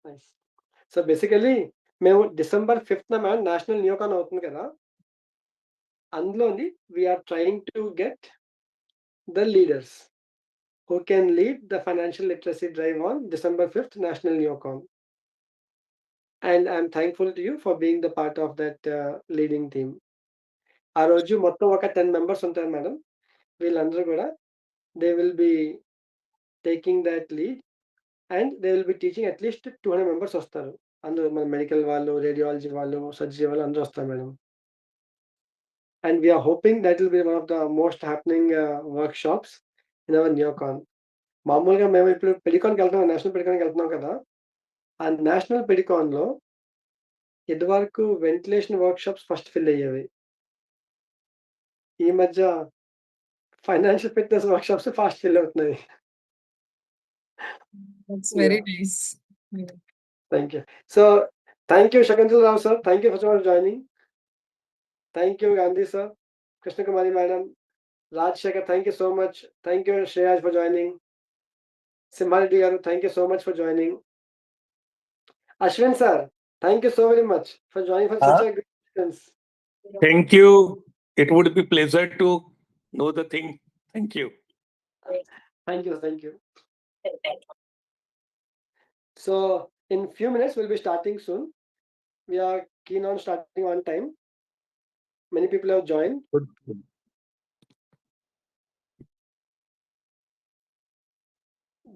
Nice. So basically మేము December 5th ma'am national Neocon అవుతుంది కదా! అందులోని we are trying to get the leaders who can lead the financial literacy drive on December 5th National Neocon. And I'm thankful to you for being the part of that leading team. ఆ రోజు మొత్తం ఒక 10 members ఉంటారు madam. వీళ్ళందరూ కూడా they will be taking that lead and they will be teaching at least 200 members వస్తారు. అందరూ మన మెడికల్ వాళ్ళు, రేడియాలజీ వాళ్ళు, సర్జరీ వాళ్ళు అందరూ వస్తారు madam. And we are hoping that will be one of the most happening workshops in our Neocon. మామూలుగా మేము ఇప్పుడు పెడికాన్కి వెళ్తున్నాం, నేషనల్ పెడికాన్కి వెళ్తున్నాం కదా! ఆ నేషనల్ పెడికాన్‌లో ఇదివరకు వెంటిలేషన్ వర్క్షాప్స్ ఫస్ట్ ఫిల్ అయ్యేవి. ఈ మధ్య financial fitness workshops fast fill అవుతున్నాయి. That's very nice. Yeah. Thank you. So, thank you, Shakuntala Rao sir. Thank you for so much joining. Thank you, Gandhi sir, Krishna Kumari madam, Rajshekar, thank you so much. Thank you, Shreyas, for joining. Simhareddy garu, thank you so much for joining. Ashwin sir, thank you so very much for joining for such a good distance. Thank you. It would be pleasure to know the thing. Thank you. Thank you, thank you. So, in few minutes, we'll be starting soon. We are keen on starting on time. Many people have joined. Good.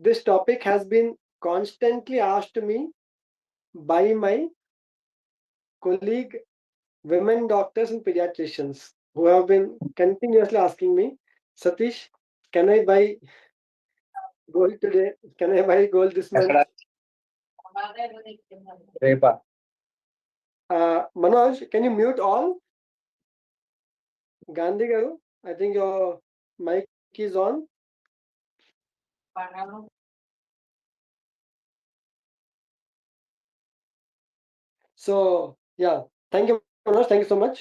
This topic has been constantly asked to me by my colleague, women doctors and pediatricians, who have been continuously asking me, Satish, can I buy gold today? Can I buy gold this month? Manoj, can you mute all? Gandhi garu, I think your mic is on. So yeah, thank you, Manoj. Thank you so much.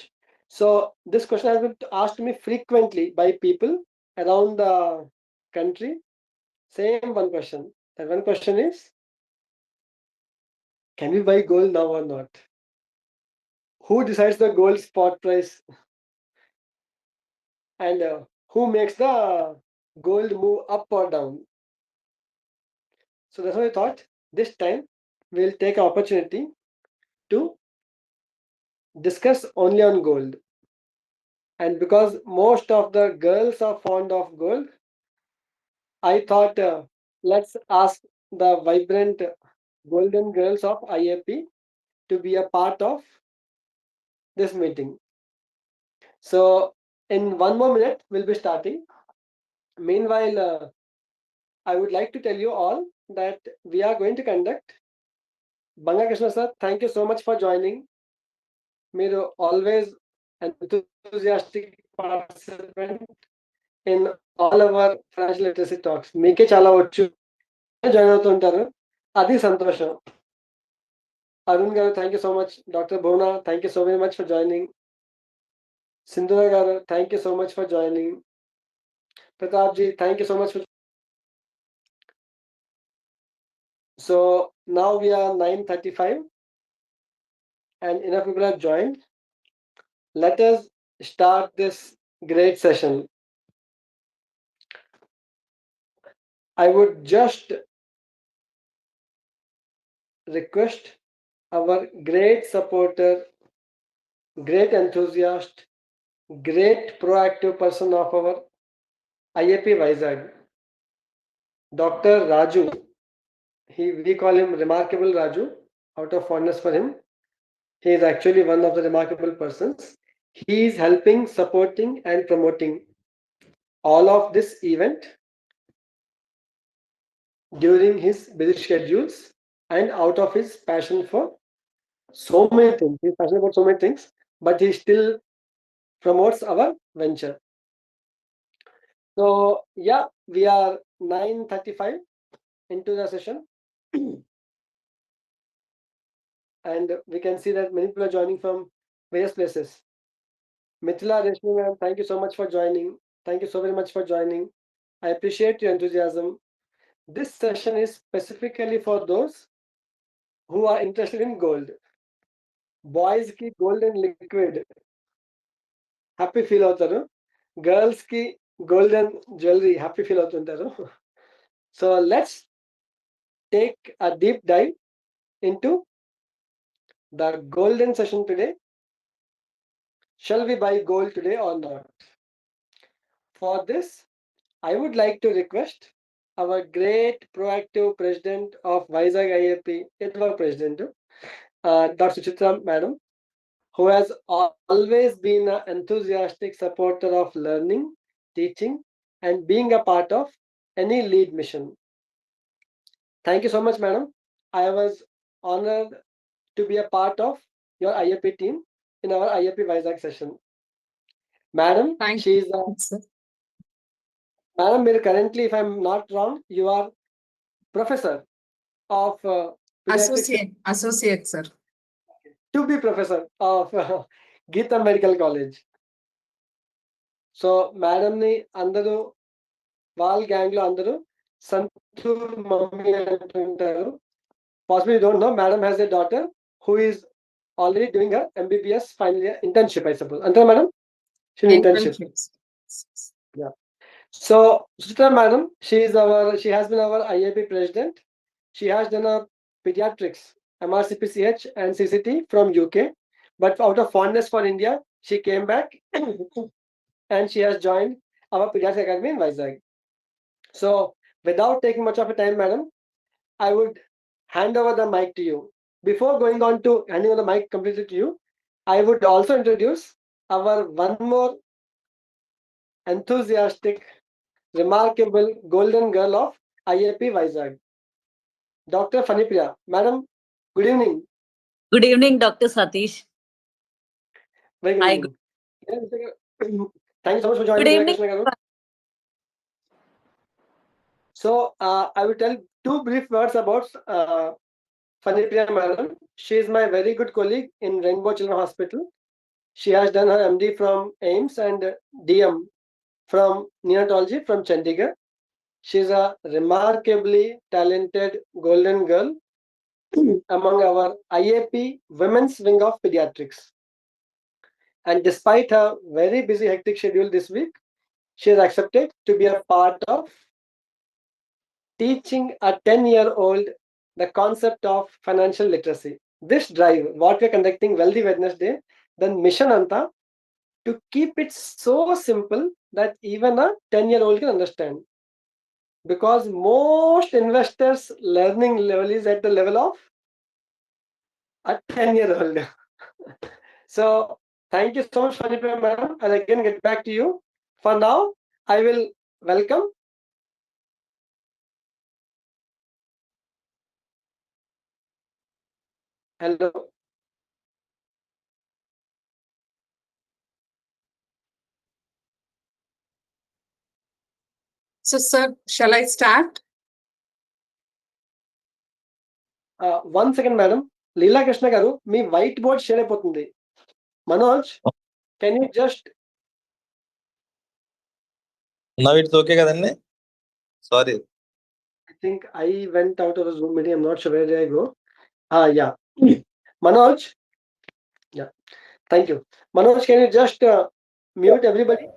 So this question has been asked me frequently by people around the country. Same one question. That one question is, can we buy gold now or not? Who decides the gold spot price? And who makes the gold move up or down? So that's why I thought this time we'll take an opportunity to discuss only on gold. And because most of the girls are fond of gold, I thought let's ask the vibrant golden girls of IAP to be a part of this meeting. So in one more minute, we'll be starting. Meanwhile, I would like to tell you all that we are going to conduct. Banga Krishna sir, thank you so much for joining. మీరు always enthusiastic participant in all our financial literacy talks. మీకే చాలా వచ్చు join అవుతుంటారు, అది సంతోషం. Arun garu, thank you so much. Dr. Bhona, thank you so very much for joining. Sindhura garu, thank you so much for joining. Pratap ji, thank you so much for. So now we are 9:35 and enough people have joined. Let us start this great session. I would just request our great supporter, great enthusiast, great proactive person of our IAP Vizag, Dr. Raju. We call him Remarkable Raju out of fondness for him. He is actually one of the remarkable persons. He is helping, supporting, and promoting all of this event during his busy schedules and out of his passion for so many things. He's passionate about so many things, but he still promotes our venture. So yeah, we are 9:35 into the session. And we can see that many people are joining from various places. Mithila Reshmi ma'am, thank you so much for joining. Thank you so very much for joining. I appreciate your enthusiasm. This session is specifically for those who are interested in gold. Boys ki gold and liquid happy feel అవుతారు. Girls ki gold and jewelry happy feel అవుతుంటారు. So let's take a deep dive into the golden session today. Shall we buy gold today or not? For this, I would like to request our great proactive president of Vizag IAP, Edward President, Dr. Suchitra Madam, who has always been an enthusiastic supporter of learning, teaching, and being a part of any lead mission. Thank you so much, Madam. I was honored to be a part of your IAP team in our IAP Vizag session. Madam, Thank she is you, sir. Madam, currently, if I'm not wrong, you are professor of pediatrics, Associate, sir. to be professor of Geeta Medical College. So మేడంని అందరూ వాళ్ళ గ్యాంగ్లో అందరూ Santoor mummy అంటుంటారు. Possibly you don't know, madam has a daughter who is already doing her MBBS final year internship, I suppose. Anta madam? She's in internship. Yeah. So Suchitra madam, she has been our IAB president. She has done a pediatrics, MRCPCH and CCT from UK. But out of fondness for India, she came back and she has joined our pediatric academy in Vizag. So without taking much of a time, madam, I would hand over the mic to you. Before going on to handing over the mic completely to you, I would also introduce our one more enthusiastic, remarkable golden girl of IAP Vizag, Dr. Fanipriya. Madam, good evening. Good evening, Dr. Satish. Very good Hi, evening. Thank you so much for joining Good me, evening. Krishna Garu. So I will tell two brief words about Fanipriya madam. She is my very good colleague in Rainbow Children Hospital. She has done her MD from AIMS and DM from neonatology from Chandigarh. She is a remarkably talented golden girl among our IAP Women's Wing of Pediatrics. And despite her very busy, hectic schedule this week, she has accepted to be a part of teaching a 10-year-old the concept of financial literacy. This drive, what we're conducting Wealthy Wednesday, then mission anta to keep it so simple that even a 10-year-old can understand. Because most investors' learning level is at the level of a 10-year-old. So thank you so much, Fanipriya madam. I'll again get back to you. For now, I will welcome hello. So, sir, shall I start? One second, madam. Leela Krishna garu, me white board share అయిపోతుంది. Manoj, can you just Now it's okay కదండి. Sorry. I think I went out of the Zoom meeting. I'm not sure where did I go. Yeah. Manoj. Yeah. Thank you. Manoj, can you just mute everybody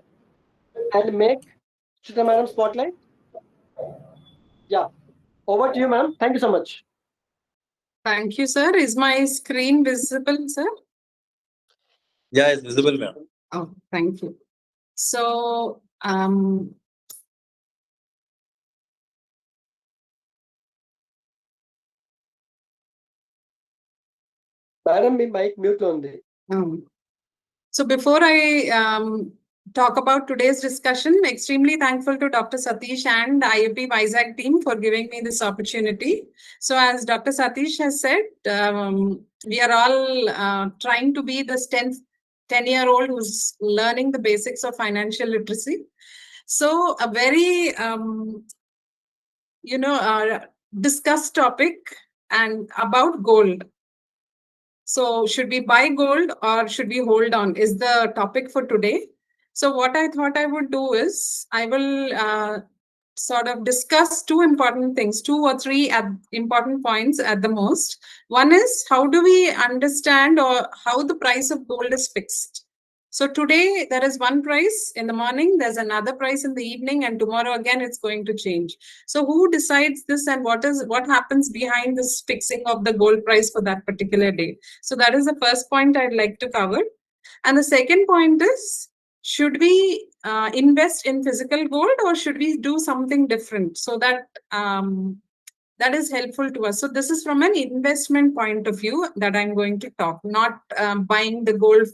and make Chitra madam spotlight? Yeah. Over to you, ma'am. Thank you so much. Thank you, sir. Is my screen visible, sir? Yeah, it's visible, ma'am. Oh, thank you. So, Madam, me mic mute లో ఉంది. So before I talk about today's discussion, extremely thankful to Dr. Satish and IAP Vizag team for giving me this opportunity. So as Dr. Satish has said, we are all trying to be this 10-year-old who's learning the basics of financial literacy. So a very, discussed topic and about gold. So should we buy gold or should we hold on is the topic for today. So what I thought I would do is I will sort of discuss two important things, two or three important points at the most. One is, how do we understand or how the price of gold is fixed? So today there is one price in the morning, there's another price in the evening, and tomorrow again it's going to change. So who decides this, and what happens behind this fixing of the gold price for that particular day? So that is the first point I'd like to cover. And the second point is, should we invest in physical gold, or should we do something different so that that is helpful to us? So this is from an investment point of view that I'm going to talk, not buying the gold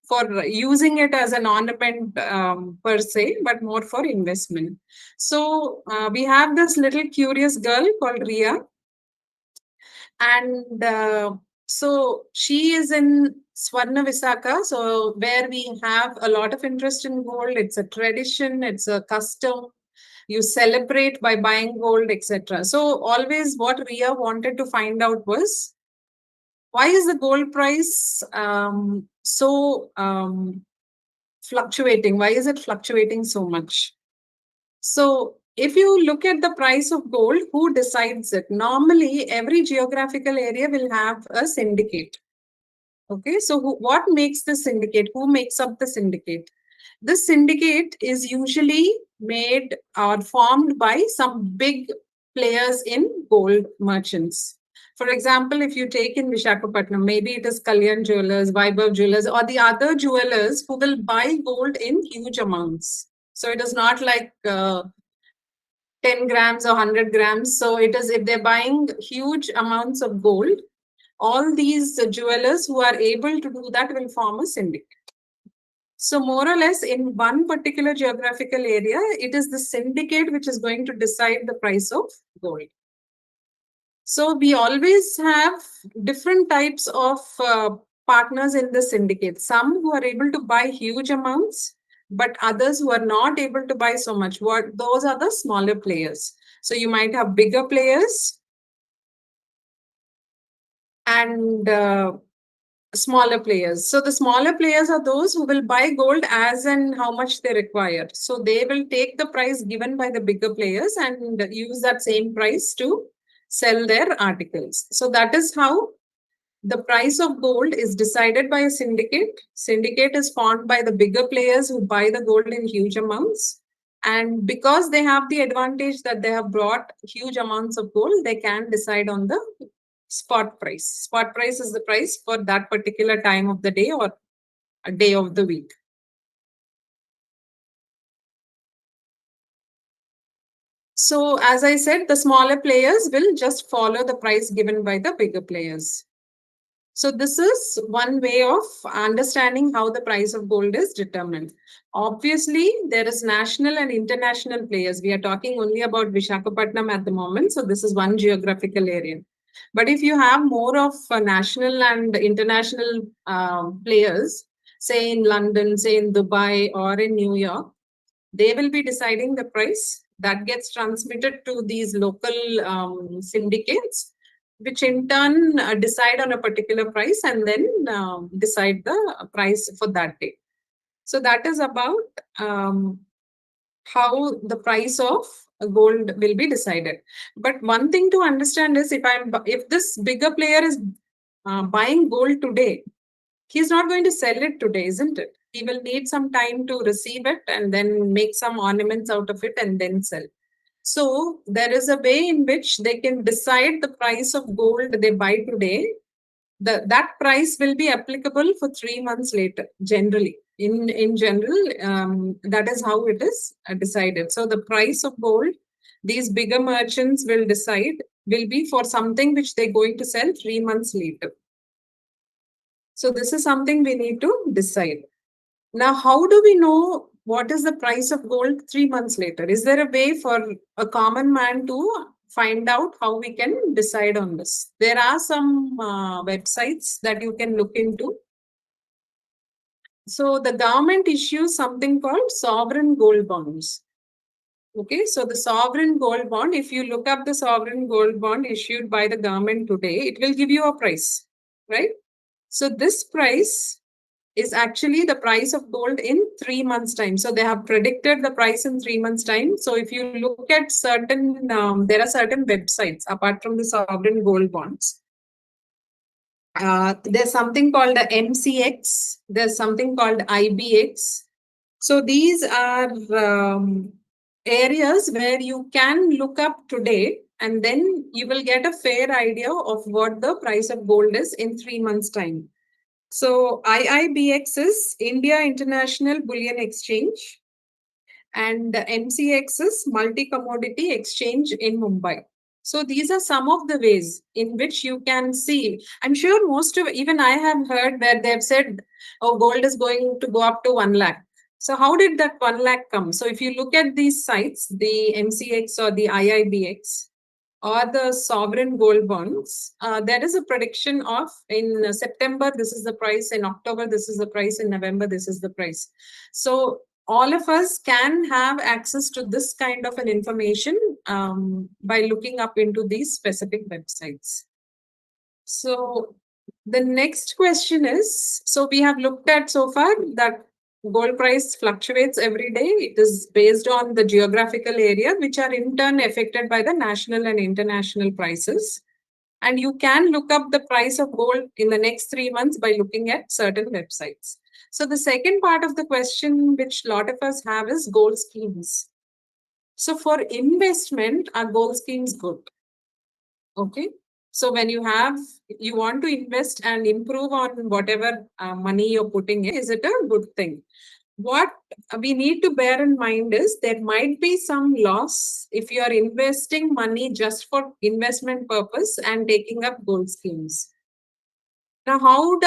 for using it as an ornament per se, but more for investment. So we have this little curious girl called Ria. And so she is in Swarna Visakha, so where we have a lot of interest in gold. It's a tradition, it's a custom. You celebrate by buying gold, etc. So always what Ria wanted to find out was, why is the gold price so fluctuating? Why is it fluctuating so much? So if you look at the price of gold, who decides it? Normally, every geographical area will have a syndicate. Okay, so what makes the syndicate? Who makes up the syndicate? This syndicate is usually made or formed by some big players in gold merchants. For example, if you take in Visakhapatnam, maybe it is Kalyan Jewelers, Vaibhav Jewelers, or the other jewelers who will buy gold in huge amounts. So it is not like 10 grams or 100 grams. So it is, if they're buying huge amounts of gold, all these jewelers who are able to do that will form a syndicate. So more or less in one particular geographical area, it is the syndicate which is going to decide the price of gold. So we always have different types of partners in the syndicate. Some who are able to buy huge amounts, but others who are not able to buy so much. Those are the smaller players. So you might have bigger players and smaller players. So the smaller players are those who will buy gold as and how much they require. So they will take the price given by the bigger players and use that same price to sell their articles. So that is how the price of gold is decided by a syndicate. Syndicate is formed by the bigger players who buy the gold in huge amounts. And because they have the advantage that they have brought huge amounts of gold, they can decide on the spot price. Spot price is the price for that particular time of the day or a day of the week. So as I said, the smaller players will just follow the price given by the bigger players. So this is one way of understanding how the price of gold is determined. Obviously, there is national and international players. We are talking only about Visakhapatnam at the moment. So this is one geographical area. But if you have more of national and international players, say in London, say in Dubai or in New York, they will be deciding the price that gets transmitted to these local syndicates, which in turn decide on a particular price and then decide the price for that day. So that is about how the price of gold will be decided. But one thing to understand is, if this bigger player is buying gold today, he's not going to sell it today, isn't it? He will need some time to receive it and then make some ornaments out of it and then sell. So there is a way in which they can decide the price of gold they buy today. That price will be applicable for 3 months later, generally. In general, that is how it is decided. So the price of gold, these bigger merchants will decide, will be for something which they're going to sell 3 months later. So this is something we need to decide. Now, how do we know what is the price of gold 3 months later? Is there a way for a common man to find out how we can decide on this? There are some websites that you can look into. So the government issues something called sovereign gold bonds. Okay, so the sovereign gold bond, if you look up the sovereign gold bond issued by the government today, it will give you a price, right? So this price is actually the price of gold in 3 months' time. So they have predicted the price in 3 months' time. So if you look at certain, there are certain websites apart from the sovereign gold bonds. There's something called the MCX. There's something called IBX. So these are areas where you can look up today, and then you will get a fair idea of what the price of gold is in 3 months' time. So IIBX is India International Bullion Exchange, and the MCX is Multi Commodity Exchange in Mumbai. So these are some of the ways in which you can see. I'm sure most of, even I have heard where they've said, oh, gold is going to go up to 1 lakh. So how did that 1 lakh come? So if you look at these sites, the MCX or the IIBX, or the sovereign gold bonds, there is a prediction of in September, this is the price, in October, this is the price, in November, this is the price. So all of us can have access to this kind of an information by looking up into these specific websites. So the next question is, so we have looked at so far that gold price fluctuates every day. It is based on the geographical area, which are in turn affected by the national and international prices. And you can look up the price of gold in the next 3 months by looking at certain websites. So the second part of the question, which a lot of us have, is gold schemes. So for investment, are gold schemes good? Okay. So when you want to invest and improve on whatever money you're putting in, is it a good thing? What we need to bear in mind is there might be some loss if you are investing money just for investment purpose and taking up gold schemes. Now, how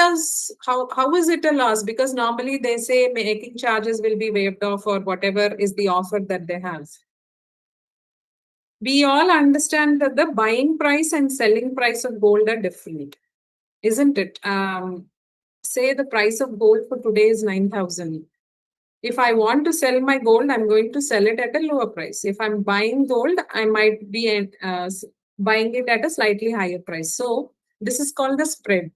is it a loss? Because normally they say making charges will be waived off or whatever is the offer that they have. We all understand that the buying price and selling price of gold are different, isn't it? Say the price of gold for today is 9,000. If I want to sell my gold, I'm going to sell it at a lower price. If I'm buying gold, I might be buying it at a slightly higher price. So this is called the spread.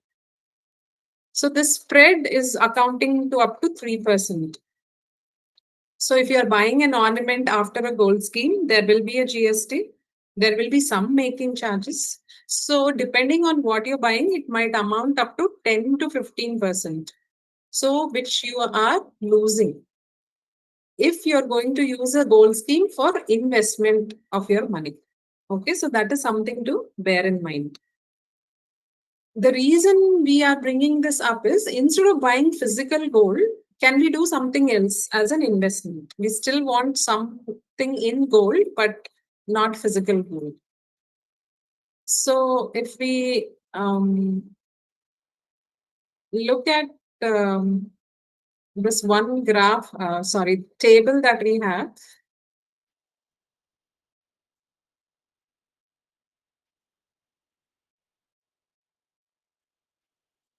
So this spread is accounting to up to 3%. So if you are buying an ornament after a gold scheme, there will be a GST. There will be some making charges. So depending on what you're buying, it might amount up to 10 to 15%. So which you are losing if you're going to use a gold scheme for investment of your money. Okay, so that is something to bear in mind. The reason we are bringing this up is instead of buying physical gold, can we do something else as an investment? We still want something in gold, but not physical gold. So if we look at this one graph, table that we have.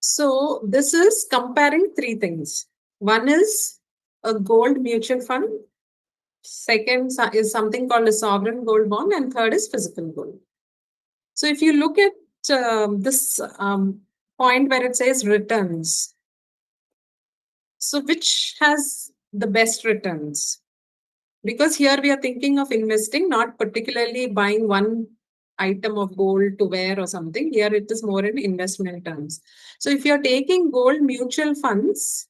So this is comparing three things. One is a gold mutual fund. Second is something called a sovereign gold bond, and third is physical gold. So if you look at this point where it says returns, so which has the best returns? Because here we are thinking of investing, not particularly buying one item of gold to wear or something. Here it is more in investment terms. So if you're taking gold mutual funds,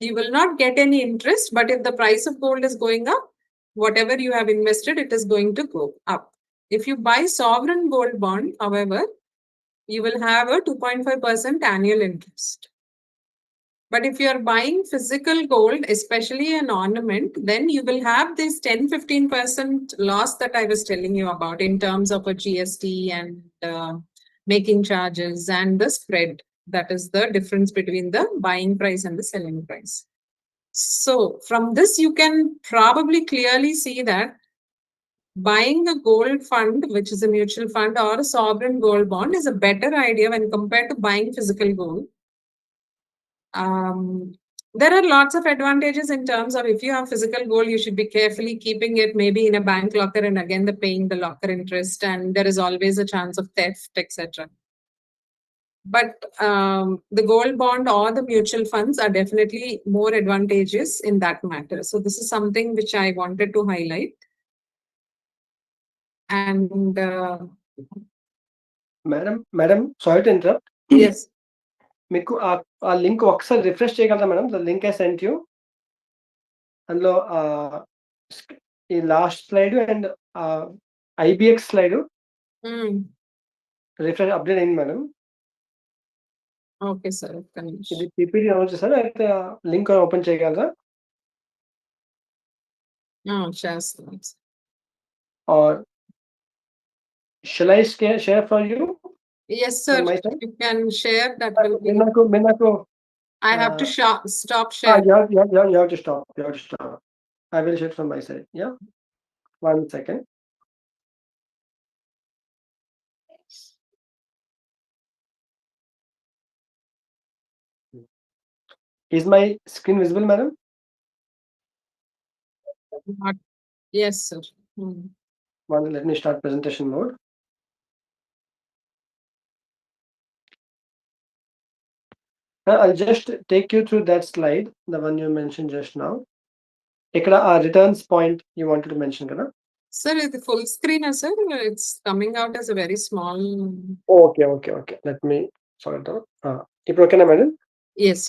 you will not get any interest, but if the price of gold is going up, whatever you have invested, it is going to go up. If you buy sovereign gold bond, however, you will have a 2.5% annual interest. But if you are buying physical gold, especially an ornament, then you will have this 10-15% loss that I was telling you about in terms of a GST and making charges and the spread. That is the difference between the buying price and the selling price. So from this, you can probably clearly see that buying a gold fund, which is a mutual fund or a sovereign gold bond, is a better idea when compared to buying physical gold. There are lots of advantages in terms of if you have physical gold, you should be carefully keeping it maybe in a bank locker and again paying the locker interest, and there is always a chance of theft, etc. But the gold bond or the mutual funds are definitely more advantageous in that matter. So this is something which I wanted to highlight. And madam sorry to interrupt. yes, మీకు ఆ link ఒకసారి refresh చేయగలరా madam? The link I sent you. అందులో ఈ last slide and IBX slide refresh update అయింది madam. okay, sir. ఇది PPT download చేశారా అయితే లింక్ ఓపెన్ చేయగలరా? Just Or shall I share for you? yes, sir. My side? You can share. That will be. Minako, I have to stop sharing. you have to stop. You have to stop. I will share from my side. Yeah. 1 second. Is my screen visible, madam? Yes, sir. Let me start presentation mode. I'll just take you through that slide, the one you mentioned just now. Ikkada returns point you wanted to mention, kada? Sir, the full screen, sir, it's coming out as a very small. Okay. Let me sort it out. ఇప్పుడు ఓకేనా madam? Yes.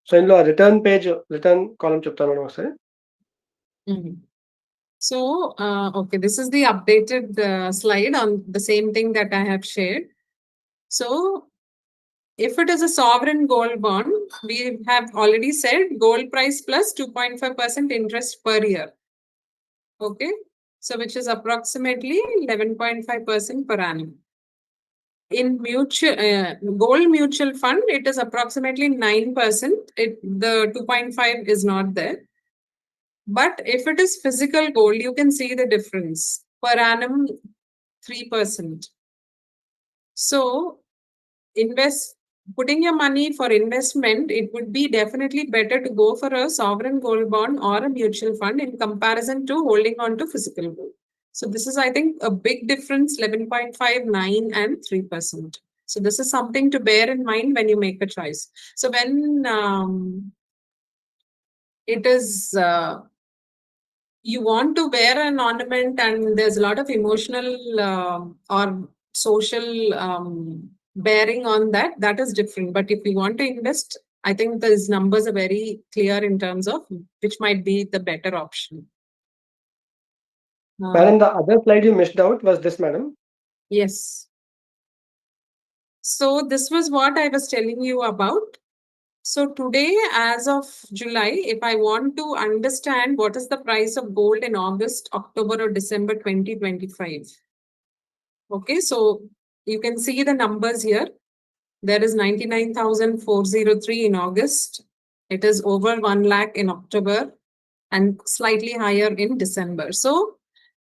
So ఇందులో return page return column చెప్తాను madam ఒకసారి. So, okay, this is the updated slide on the same thing that I have shared. So, if it is a sovereign gold bond, we have already said gold price plus 2.5% interest per year. Okay, so which is approximately 11.5% per annum. In gold mutual fund, it is approximately 9%. The 2.5 is not there. But if it is physical gold, you can see the difference. Per annum, 3%. So, putting your money for investment, it would be definitely better to go for a sovereign gold bond or a mutual fund in comparison to holding on to physical gold. So this is, I think, a big difference, 11.5, 9 and 3%. So this is something to bear in mind when you make a choice. So when it is you want to wear an ornament and there's a lot of emotional or social bearing on that, that is different. But if you want to invest, I think these numbers are very clear in terms of which might be the better option. Madam, the other slide you missed out was this, madam. Yes. So this was what I was telling you about. So today, as of July, if I want to understand what is the price of gold in August, October or December 2025. Okay, so you can see the numbers here. There is 99,403 in August. It is over 1 lakh in October and slightly higher in December. So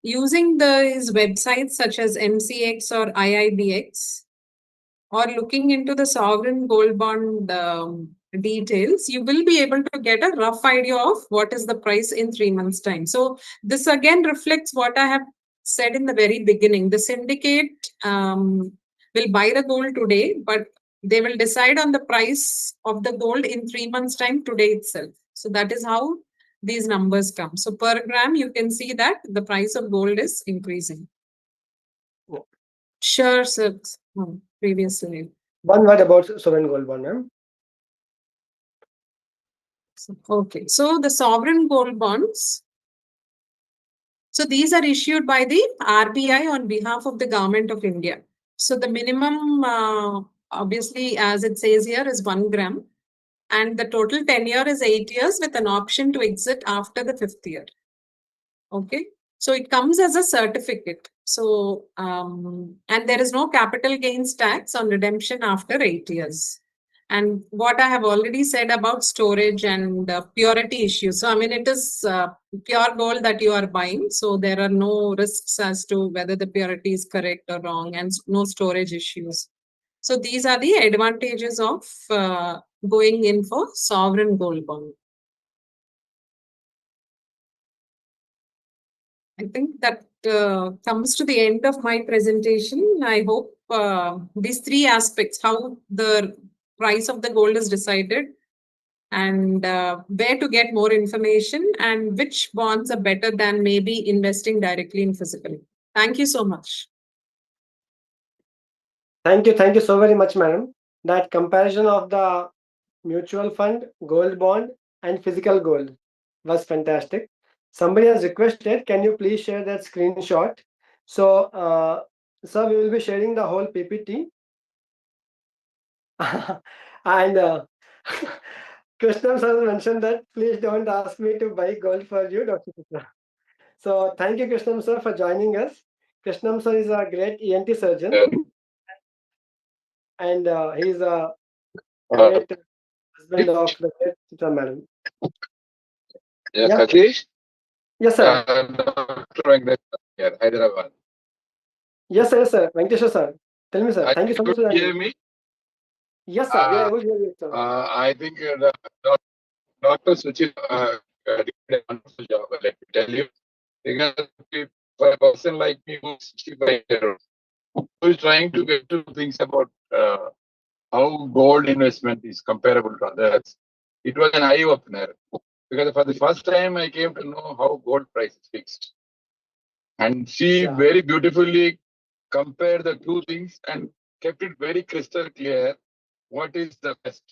using these websites such as MCX or IIBX, or looking into the sovereign gold bond details, you will be able to get a rough idea of what is the price in 3 months' time. So this again reflects what I have said in the very beginning. The syndicate will buy the gold today, but they will decide on the price of the gold in 3 months' time today itself. So that is how these numbers come. So per gram, you can see that the price of gold is increasing. Sure, sir. Previously. One word about sovereign gold bond, ma'am. Okay, so the sovereign gold bonds. So these are issued by the RBI on behalf of the government of India. So the minimum, obviously, as it says here, is 1 gram. And the total tenure is 8 years with an option to exit after the 5th year. Okay. So it comes as a certificate. So, and there is no capital gains tax on redemption after 8 years. And what I have already said about storage and purity issues. So, I mean, it is pure gold that you are buying. So there are no risks as to whether the purity is correct or wrong, and no storage issues. So these are the advantages of going in for sovereign gold bond. I think that comes to the end of my presentation. I hope these three aspects, how the price of the gold is decided, and where to get more information, and which bonds are better than maybe investing directly in physical. Thank you so much. Thank you so very much, madam. That comparison of the mutual fund, gold bond, and physical gold was fantastic. Somebody has requested, can you please share that screenshot? So, sir, we will be sharing the whole PPT. And Krishnam sir mentioned that please don't ask me to buy gold for you, Dr. Chitra. So, thank you, Krishnam sir, for joining us. Krishnam sir is a great ENT surgeon, and he's a great husband of the great Chitra madam. Yes, Yeah. Satish? Yes, sir. Dr. Venkateshwar here, Hyderabad. Yes, sir. Venkateshwar sir. Tell me, sir. Are Thank you so you much for able to hear joining. me? Yes, sir. We are able to hear you, sir. I think Dr. Suchit did a wonderful job, let me tell you. Because for a person like me who's 65 years old, who is trying to get to things about how gold investment is comparable to others, it was an eye-opener. Because for the first time, I came to know how gold price is fixed. And she Yeah. very beautifully compared the two things and kept it very crystal clear what is the best.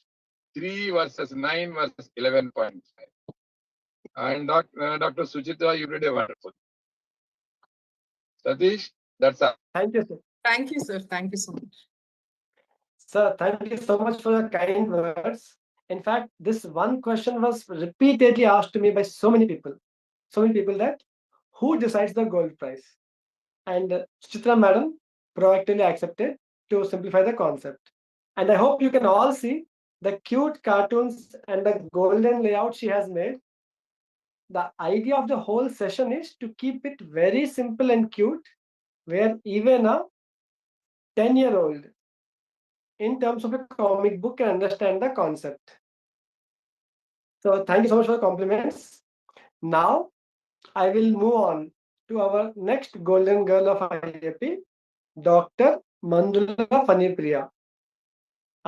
3 versus 9 versus 11.5. And Dr. Suchitra, you did a wonderful. Satish, that's all. Thank you, sir. Thank you, sir. Thank you so much. Sir, thank you so much for your kind words. In fact, this one question was repeatedly asked to me by so many people. So many people that who decides the gold price? And Chitra madam proactively accepted to simplify the concept. And I hope you can all see the cute cartoons and the golden layout she has made. The idea of the whole session is to keep it very simple and cute, where even a 10-year-old in terms of a comic book can understand the concept. So thank you so much for the compliments. Now I will move on to our next golden girl of IAP, Dr. Mandula Fanipriya.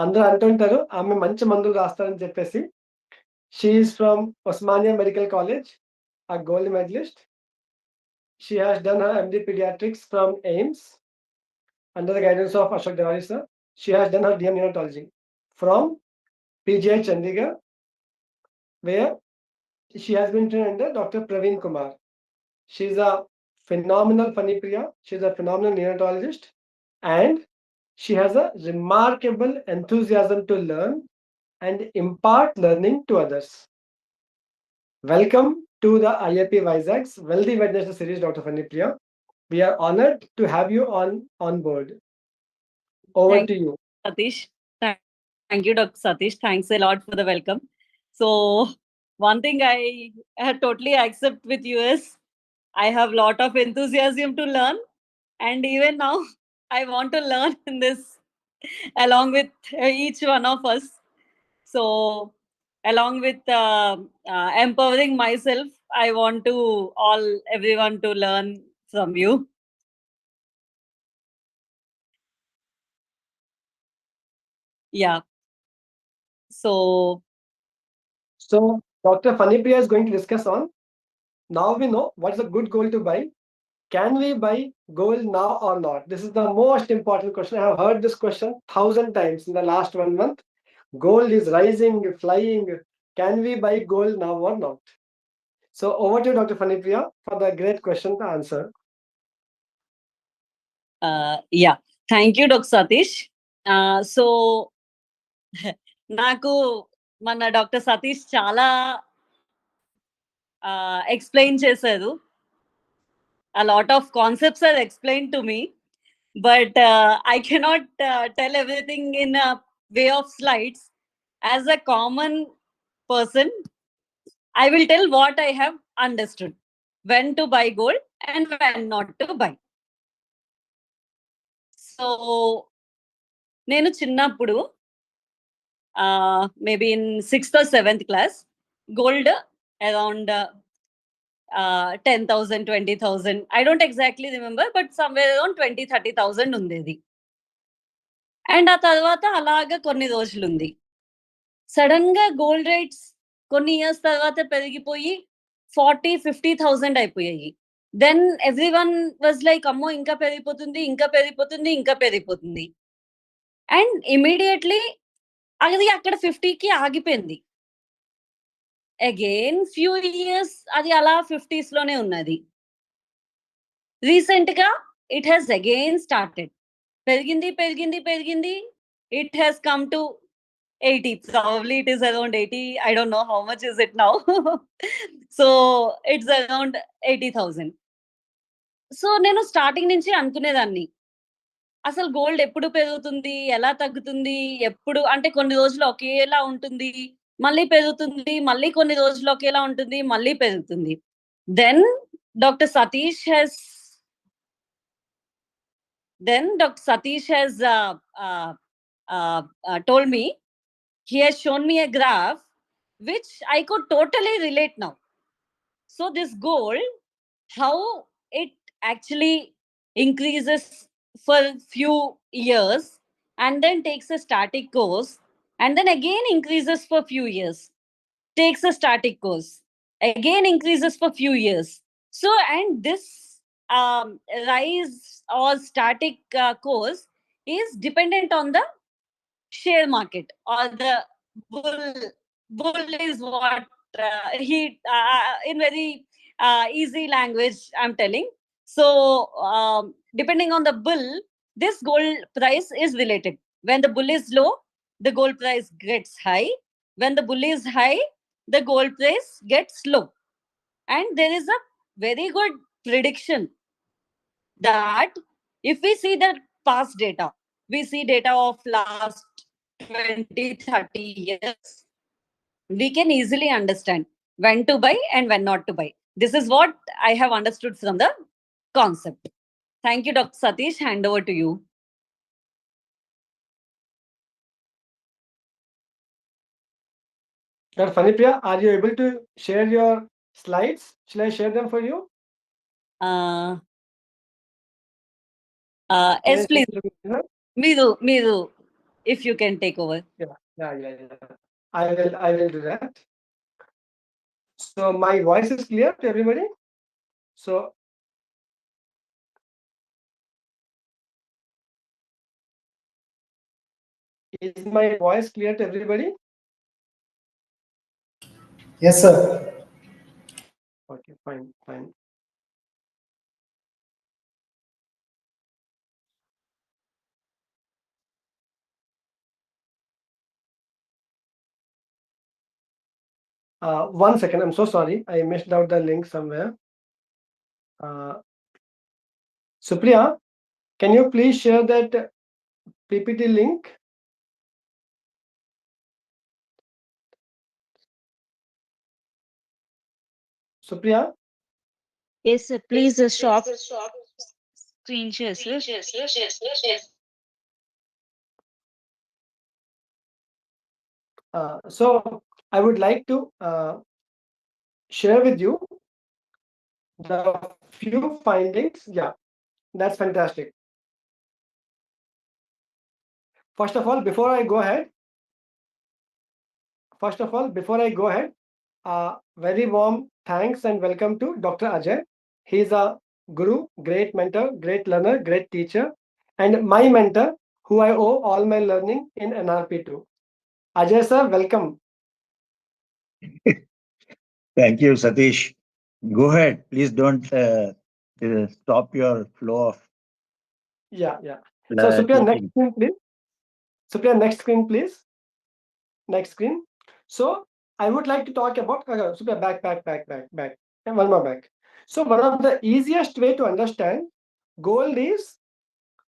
అందరూ అంటుంటారు ఆమె మంచి మందులు రాస్తారని చెప్పేసి. She is from Osmania Medical College, a gold medalist. She has done her MD Pediatrics from AIMS under the guidance of Ashok Dewari sir. She has done her DM Neonatology from PGI Chandigarh, where she has been trained under Dr. Praveen Kumar. She is a phenomenal Fanipriya. She is a phenomenal neonatologist, and she has a remarkable enthusiasm to learn and impart learning to others. Welcome to the IAP Vizag's Wealthy Wednesday series, Dr. Fanipriya. We are honored to have you on board. Over Thank to you. Satish. Thank you, Dr. Satish. Thanks a lot for the welcome. So, one thing I totally accept with you is I have a lot of enthusiasm to learn, and even now I want to learn in this along with each one of us. So, along with empowering myself, I want to everyone to learn from you. Yeah. So, Dr. Fanipriya is going to discuss on, now we know what's a good gold to buy. Can we buy gold now or not? This is the most important question. I have heard this question 1,000 times in the last 1 month. Gold is rising, flying. Can we buy gold now or not? So over to you, Dr. Fanipriya, for the great question to answer. yeah. Thank you, Dr. Satish. So, నాకు మన doctor Satish చాలా explain చేశారు. A lot of concepts are explained to me, but I cannot tell everything in a way of slides. As a common person, I will tell what I have understood, when to buy gold and when not to buy. So, నేను చిన్నప్పుడు maybe in 6th or 7th class, gold around 10,000, 20,000. I don't exactly remember, but somewhere around 20,000, 30,000 ఉండేది. And ఆ తర్వాత అలాగా కొన్ని రోజులు ఉంది. Sudden గా గోల్డ్ రేట్స్ కొన్ని ఇయర్స్ తర్వాత పెరిగిపోయి 40,000-50,000 అయిపోయాయి. Then everyone was like, అమ్మో ఇంకా పెరిగిపోతుంది, ఇంకా పెరిగిపోతుంది, ఇంకా పెరిగిపోతుంది. అండ్ ఇమీడియట్లీ అది అక్కడ 50కి ఆగిపోయింది. అగైన్ ఫ్యూ ఇయర్స్ అది అలా 50s లోనే ఉన్నది. రీసెంట్ గా ఇట్ హ్యాస్ అగైన్ స్టార్టెడ్. పెరిగింది పెరిగింది పెరిగింది. It has come to 80. Probably it is around 80. I don't know how much is it now. So it's around 80,000. So నేను స్టార్టింగ్ నుంచి అనుకునేదాన్ని, అసలు గోల్డ్ ఎప్పుడు పెరుగుతుంది, ఎలా తగ్గుతుంది, ఎప్పుడు అంటే కొన్ని రోజులు ఒకేలా ఉంటుంది, మళ్ళీ పెరుగుతుంది, మళ్ళీ కొన్ని రోజులు ఒకేలా ఉంటుంది, మళ్ళీ పెరుగుతుంది. Then doctor Satish has told me, he has shown me a graph which I could totally relate now. So this gold, how it actually increases for few years and then takes a static course and then again increases for few years, takes a static course, again increases for few years. So and this rise or static course is dependent on the share market or the bull is what he in very easy language I'm telling. So depending on the bull, this gold price is related. When the bull is low, the gold price gets high. When the bull is high, the gold price gets low. And there is a very good prediction that if we see the past data, we see data of last 20-30 years, we can easily understand when to buy and when not to buy. This is what I have understood from the concept. Thank you, Dr. Satish. Hand over to you. Dr. Fanipriya, are you able to share your slides? Shall I share them for you? Yes, please. Miru, if you can take over. Yeah. I will do that. So my voice is clear to everybody. So is my voice clear to everybody? Yes, sir. Okay, fine. One second, I'm so sorry. I missed out the link somewhere. Supriya, can you please share that PPT link? Supriya? Yes, sir. Please stop screen share, sir. So I would like to share with you the few findings. Yeah, that's fantastic. First of all, before I go ahead, very warm thanks and welcome to Dr. Ajay. He's a guru, great mentor, great learner, great teacher, and my mentor, who I owe all my learning in NRP to. Ajay sir, welcome. Thank you, Satish. Go ahead. Please don't stop your flow of. Yeah. So Supriya, next screen, please. Supriya, next screen, please. Next screen. So I would like to talk about Supriya, back. And one more back. So one of the easiest way to understand gold is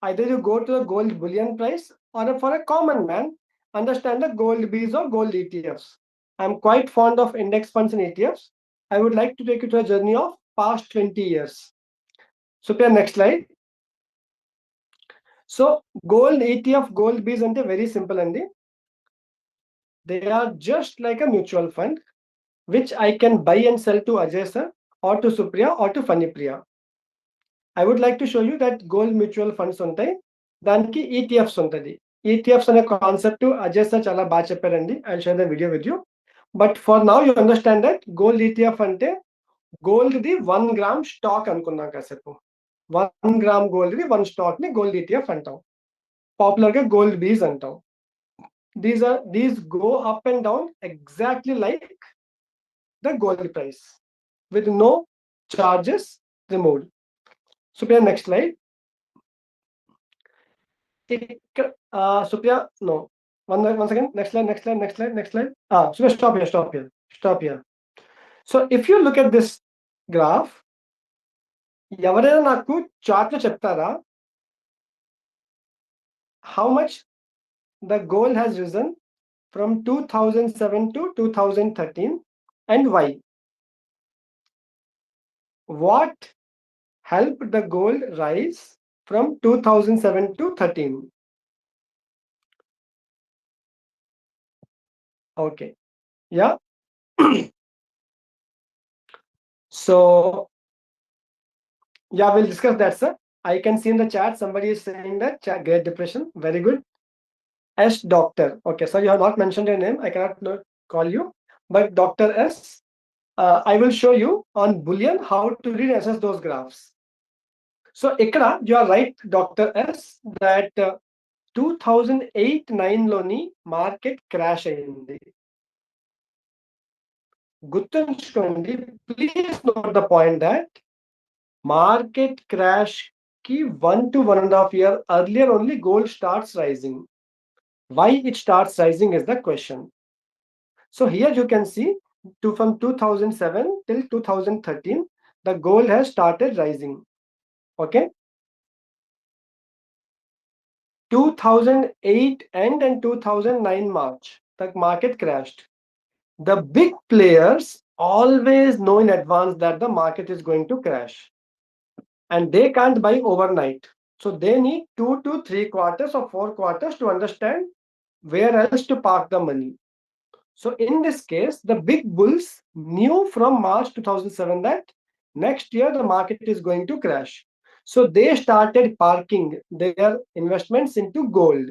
either you go to the gold bullion price or for a common man, understand the gold Bs or gold ETFs. I'm quite fond of index funds and ETFs. I would like to take you to a journey of past 20 years. Supriya, next slide. So gold ETF, gold Bs ante very simple andi. They are just like a mutual fund, which I can buy and sell to Ajay sir or to Supriya or to Fanipriya. I would like to show you that gold mutual funds ఉంటాయి, దానికి ETFs ఉంటుంది. ETFs అనే concept Ajay sir చాలా బాగా చెప్పారండి. I share the video with you. But for now you understand that gold ETF అంటే gold the 1 gram stock అనుకున్నాం కాసేపు. 1 గ్రామ్ గోల్డ్ ది 1 స్టాక్ ని గోల్డ్ ETF అంటాం. పాపులర్ గా గోల్డ్ బీస్ అంటాం. These go up and down exactly like the gold price with no charges removed. Supriya, next slide. Supriya, no. Once again, next slide. Supriya, stop here. So if you look at this graph, ఎవరైనా నాకు chart లో చెప్తారా how much the gold has risen from 2007 to 2013 and why? What helped the gold rise from 2007 to 13? Okay, yeah. So yeah, we'll discuss that, sir. I can see in the chat somebody is saying that Great Depression. Very good. S Doctor. Okay, so you have not mentioned your name. I cannot call you, but Dr. S. I will show you on Boolean how to read and assess those graphs. So ikkada you are right, Dr. S, that 2008-9 loni market crash ayindi. Guర్తుంచుకోండి, please note the point that market crash ki 1 to 1.5 year earlier only gold starts rising. Why it starts rising is the question. So here you can see from 2007 till 2013 the gold has started rising. Okay, 2008 end and 2009 March the market crashed. The big players always know in advance that the market is going to crash, and they can't buy overnight. So they need 2 to 3 quarters or 4 quarters to understand where else to park the money. So in this case, the big bulls knew from March 2007 that next year the market is going to crash. So they started parking their investments into gold.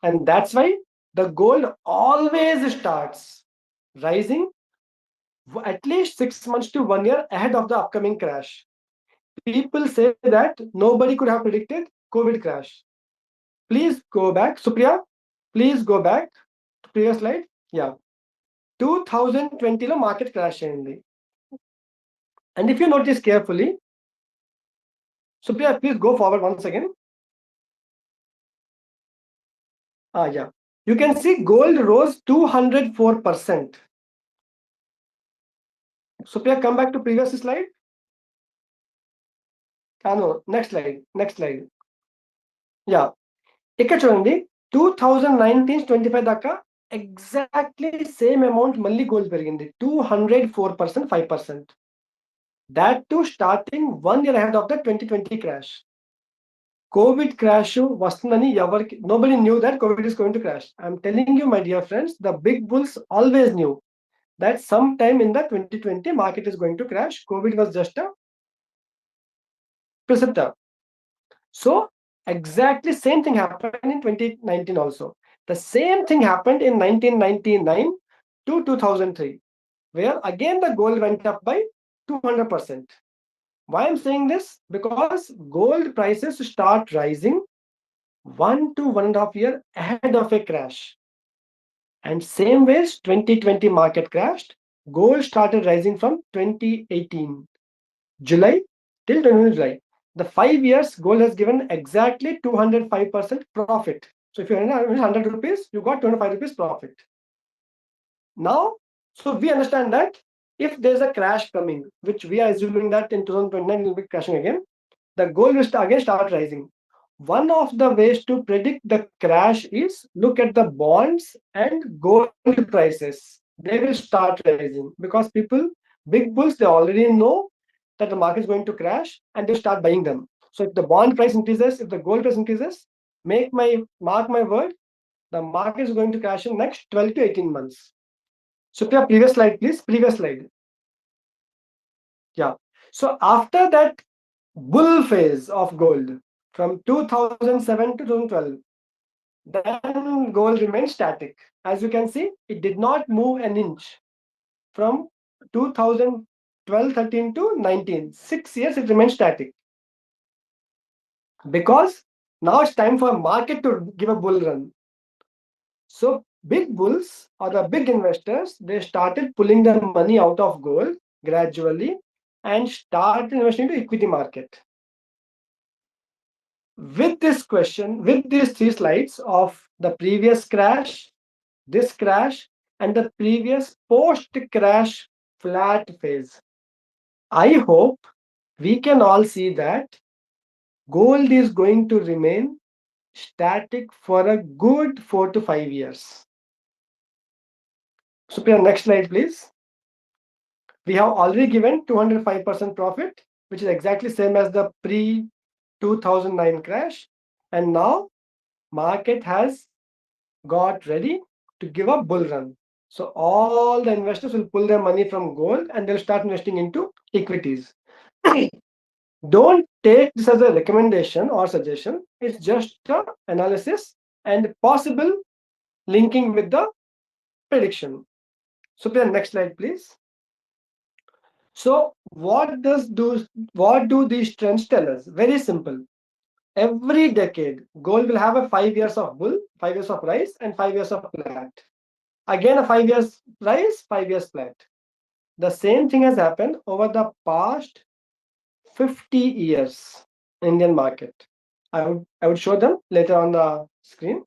And that's why the gold always starts rising at least 6 months to 1 year ahead of the upcoming crash. People say that nobody could have predicted COVID crash. Please go back. Supriya, please go back to previous slide. Yeah. 2020 లో market crash అయింది. And if you notice carefully, Supriya, please go forward once again. Yeah. You can see gold rose 204%. Supriya, come back to previous slide. No, next slide. Yeah. ఇక్కడ చూడండి 2019-25 దాకా exactly same amount మళ్ళీ gold పెరిగింది 204%, 5%. That too starting 1 year ahead of the 2020 crash. COVID crash వస్తుందని ఎవరికి, nobody knew that COVID is going to crash. I'm telling you, my dear friends, the big bulls always knew that sometime in the 2020 market is going to crash. COVID was just a preceptor. So exactly same thing happened in 2019 also. The same thing happened in 1999 to 2003, where again the gold went up by 200%. Why I'm saying this? Because gold prices start rising 1 to 1.5 year ahead of a crash. And same ways 2020 market crashed, gold started rising from 2018 July till 20 July. The 5 years gold has given exactly 205% profit. So if you earn 100 rupees, you got 25 rupees profit. Now, so we understand that if there's a crash coming, which we are assuming that in 2029 it will be crashing again, the gold will again start rising. One of the ways to predict the crash is look at the bonds and gold prices. They will start rising because people, big bulls, they already know that the market is going to crash and they start buying them. So if the bond price increases, if the gold price increases, mark my word, the market is going to crash in next 12 to 18 months. Supriya, previous slide, please. Previous slide. Yeah. So after that bull phase of gold from 2007 to 2012, then gold remains static. As you can see, it did not move an inch from 2012-13 to 19. 6 years it remains static. Because now it's time for market to give a bull run. So big bulls or the big investors, they started pulling their money out of gold gradually and started investing into equity market. With this question, with these 3 slides of the previous crash, this crash, and the previous post-crash flat phase, I hope we can all see that gold is going to remain static for a good 4 to 5 years. Supriya, next slide, please. We have already given 205% profit, which is exactly same as the pre-2009 crash. And now market has got ready to give a bull run. So all the investors will pull their money from gold and they'll start investing into equities. Don't take this as a recommendation or suggestion. It's just an analysis and possible linking with the prediction. So next slide, please. So what do these trends tell us? Very simple. Every decade, gold will have a 5 years of bull, 5 years of rise, and 5 years of flat. Again, a 5 years rise, 5 years flat. The same thing has happened over the past 50 years in Indian market. I would show them later on the screen.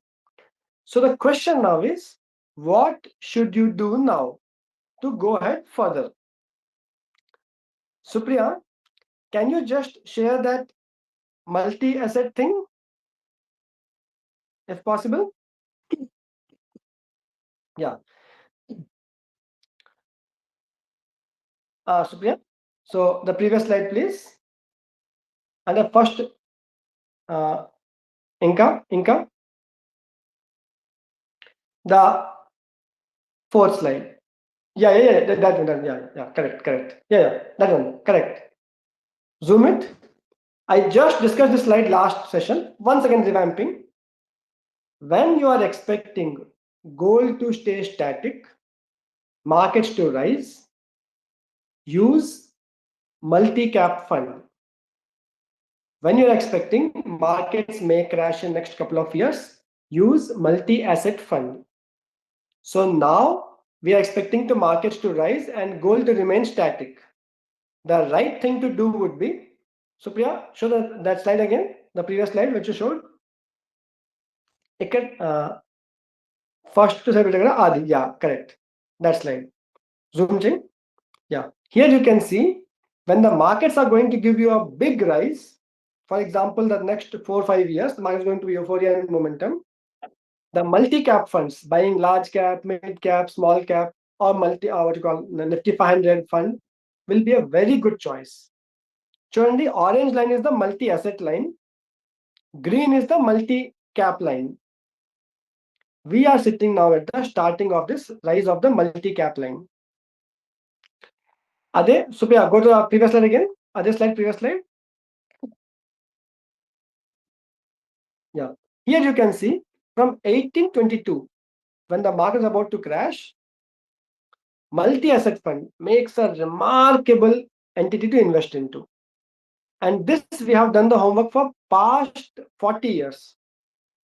So the question now is, what should you do now to go ahead further? Supriya, can you just share that multi-asset thing, if possible? Yeah. Supriya, so the previous slide, please. And the first income, the fourth slide. Yeah, that one, yeah, correct. Yeah, that one, correct. Zoom it. I just discussed this slide last session. Once again, revamping. When you are expecting gold to stay static, markets to rise, use multi-cap fund. When you're expecting markets may crash in next couple of years, use multi-asset fund. So now we are expecting the markets to rise and gold to remain static. The right thing to do would be, Supriya, show that slide again, the previous slide which you showed. First to slide, Adi, yeah, correct. That slide. Zoom in. Yeah. Here you can see when the markets are going to give you a big rise, for example, the next 4 or 5 years, the market is going to be euphoria and momentum. The multi-cap funds buying large cap, mid cap, small cap, or what you call Nifty 500 fund will be a very good choice. So the orange line is the multi-asset line. Green is the multi-cap line. We are sitting now at the starting of this rise of the multi-cap line. Ade, Supriya, go to the previous slide again. Previous slide. Yeah. Here you can see from 1822, when the market is about to crash, multi-asset fund makes a remarkable entity to invest into. And this we have done the homework for past 40 years.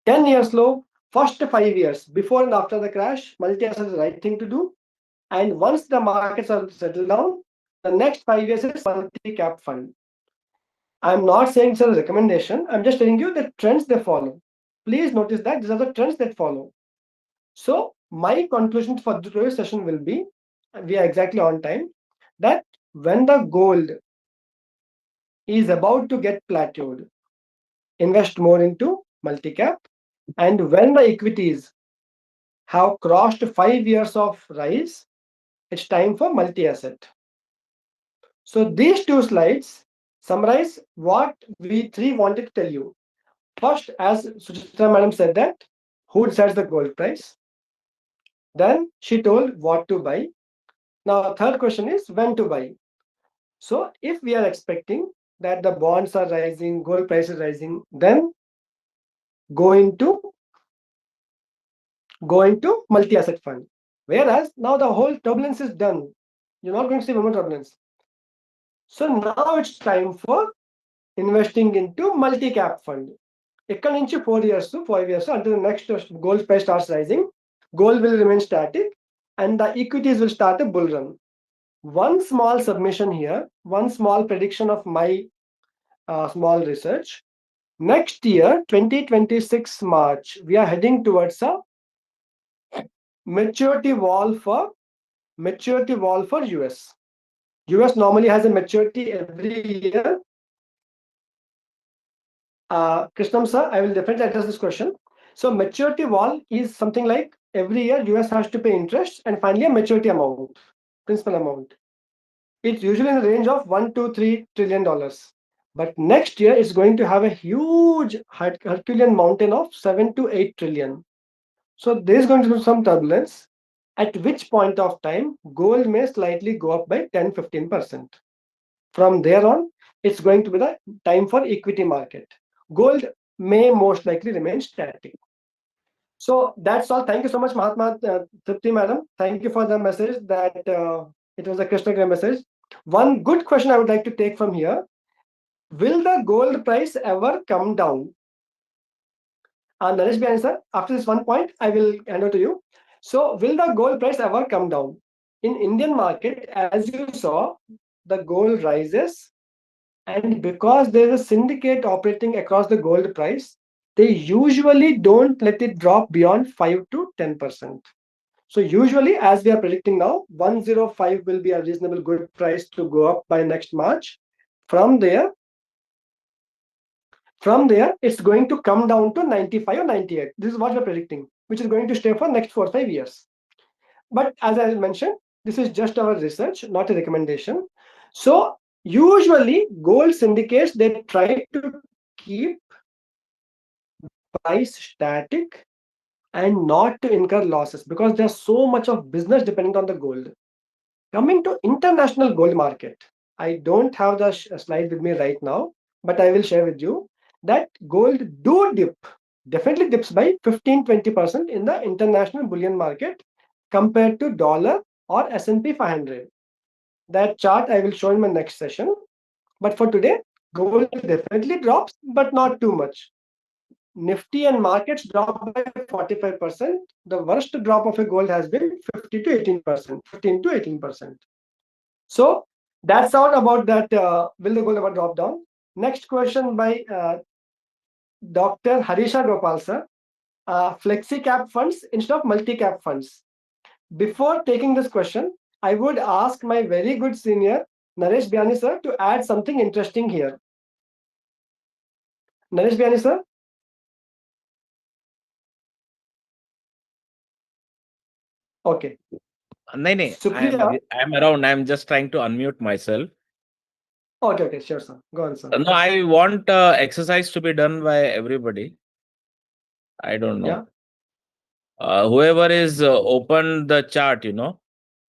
10 years low, first 5 years, before and after the crash, multi-asset is the right thing to do. And once the markets are settled down, the next 5 years is multi-cap fund. I'm not saying it's a recommendation. I'm just telling you the trends they follow. Please notice that these are the trends that follow. So my conclusion for today's session will be, we are exactly on time, that when the gold is about to get plateaued, invest more into multi-cap. And when the equities have crossed 5 years of rise, it's time for multi-asset. So these 2 slides summarize what we 3 wanted to tell you. First, as Suchitra madam said, that who decides the gold price? Then she told what to buy. Now, third question is when to buy. So if we are expecting that the bonds are rising, gold price is rising, then go into go into multi-asset fund. Whereas now the whole turbulence is done. You're not going to see more turbulence. So now it's time for investing into multi-cap fund. ఇక్కడ నుంచి 4 years to 5 years until the next gold price starts rising, gold will remain static and the equities will start a bull run. One small submission here, one small prediction of my small research. Next year, 2026 March, we are heading towards a maturity wall for US. US normally has a maturity every year. Krishnam sir, I will definitely address this question. So maturity wall is something like every year US has to pay interest and finally a maturity amount, principal amount. It's usually in the range of $1 to $3 trillion. But next year it's going to have a huge Herculean mountain of 7 to 8 trillion. So there's going to be some turbulence, at which point of time gold may slightly go up by 10-15%. From there on, it's going to be the time for equity market. Gold may most likely remain static. So that's all. Thank you so much, Mahatma Tripti madam. Thank you for the message that it was a crystal clear message. One good question I would like to take from here: will the gold price ever come down? Naresh Bihani sir, after this one point, I will hand over to you. So, will the gold price ever come down? In Indian market, as you saw, the gold rises, and because there is a syndicate operating across the gold price, they usually don't let it drop beyond 5 to 10%. So usually, as we are predicting now, 105 will be a reasonable good price to go up by next March. From there, it's going to come down to 95 or 98. This is what we're predicting, which is going to stay for next 4 or 5 years. But as I mentioned, this is just our research, not a recommendation. So usually gold syndicates, they try to keep price static and not to incur losses because there's so much of business dependent on the gold. Coming to international gold market, I don't have the slide with me right now, but I will share with you that gold definitely dips by 15-20% in the international bullion market compared to dollar or S&P 500. That chart I will show in my next session. But for today, gold definitely drops, but not too much. Nifty and markets drop by 45%. The worst drop of a gold has been 50 to 18%, 15 to 18%. So that's all about that. Will the gold ever drop down? Next question by Dr. Harisha Gopal sir. Flexi cap funds instead of multi cap funds. Before taking this question, I would ask my very good senior Naresh Bihani sir to add something interesting here. Naresh Bihani sir. Okay. No, Supriya. I'm around. I'm just trying to unmute myself. Okay, sure, sir. Go on, sir. No, I want exercise to be done by everybody. I don't know. Yeah. Whoever is open the chart,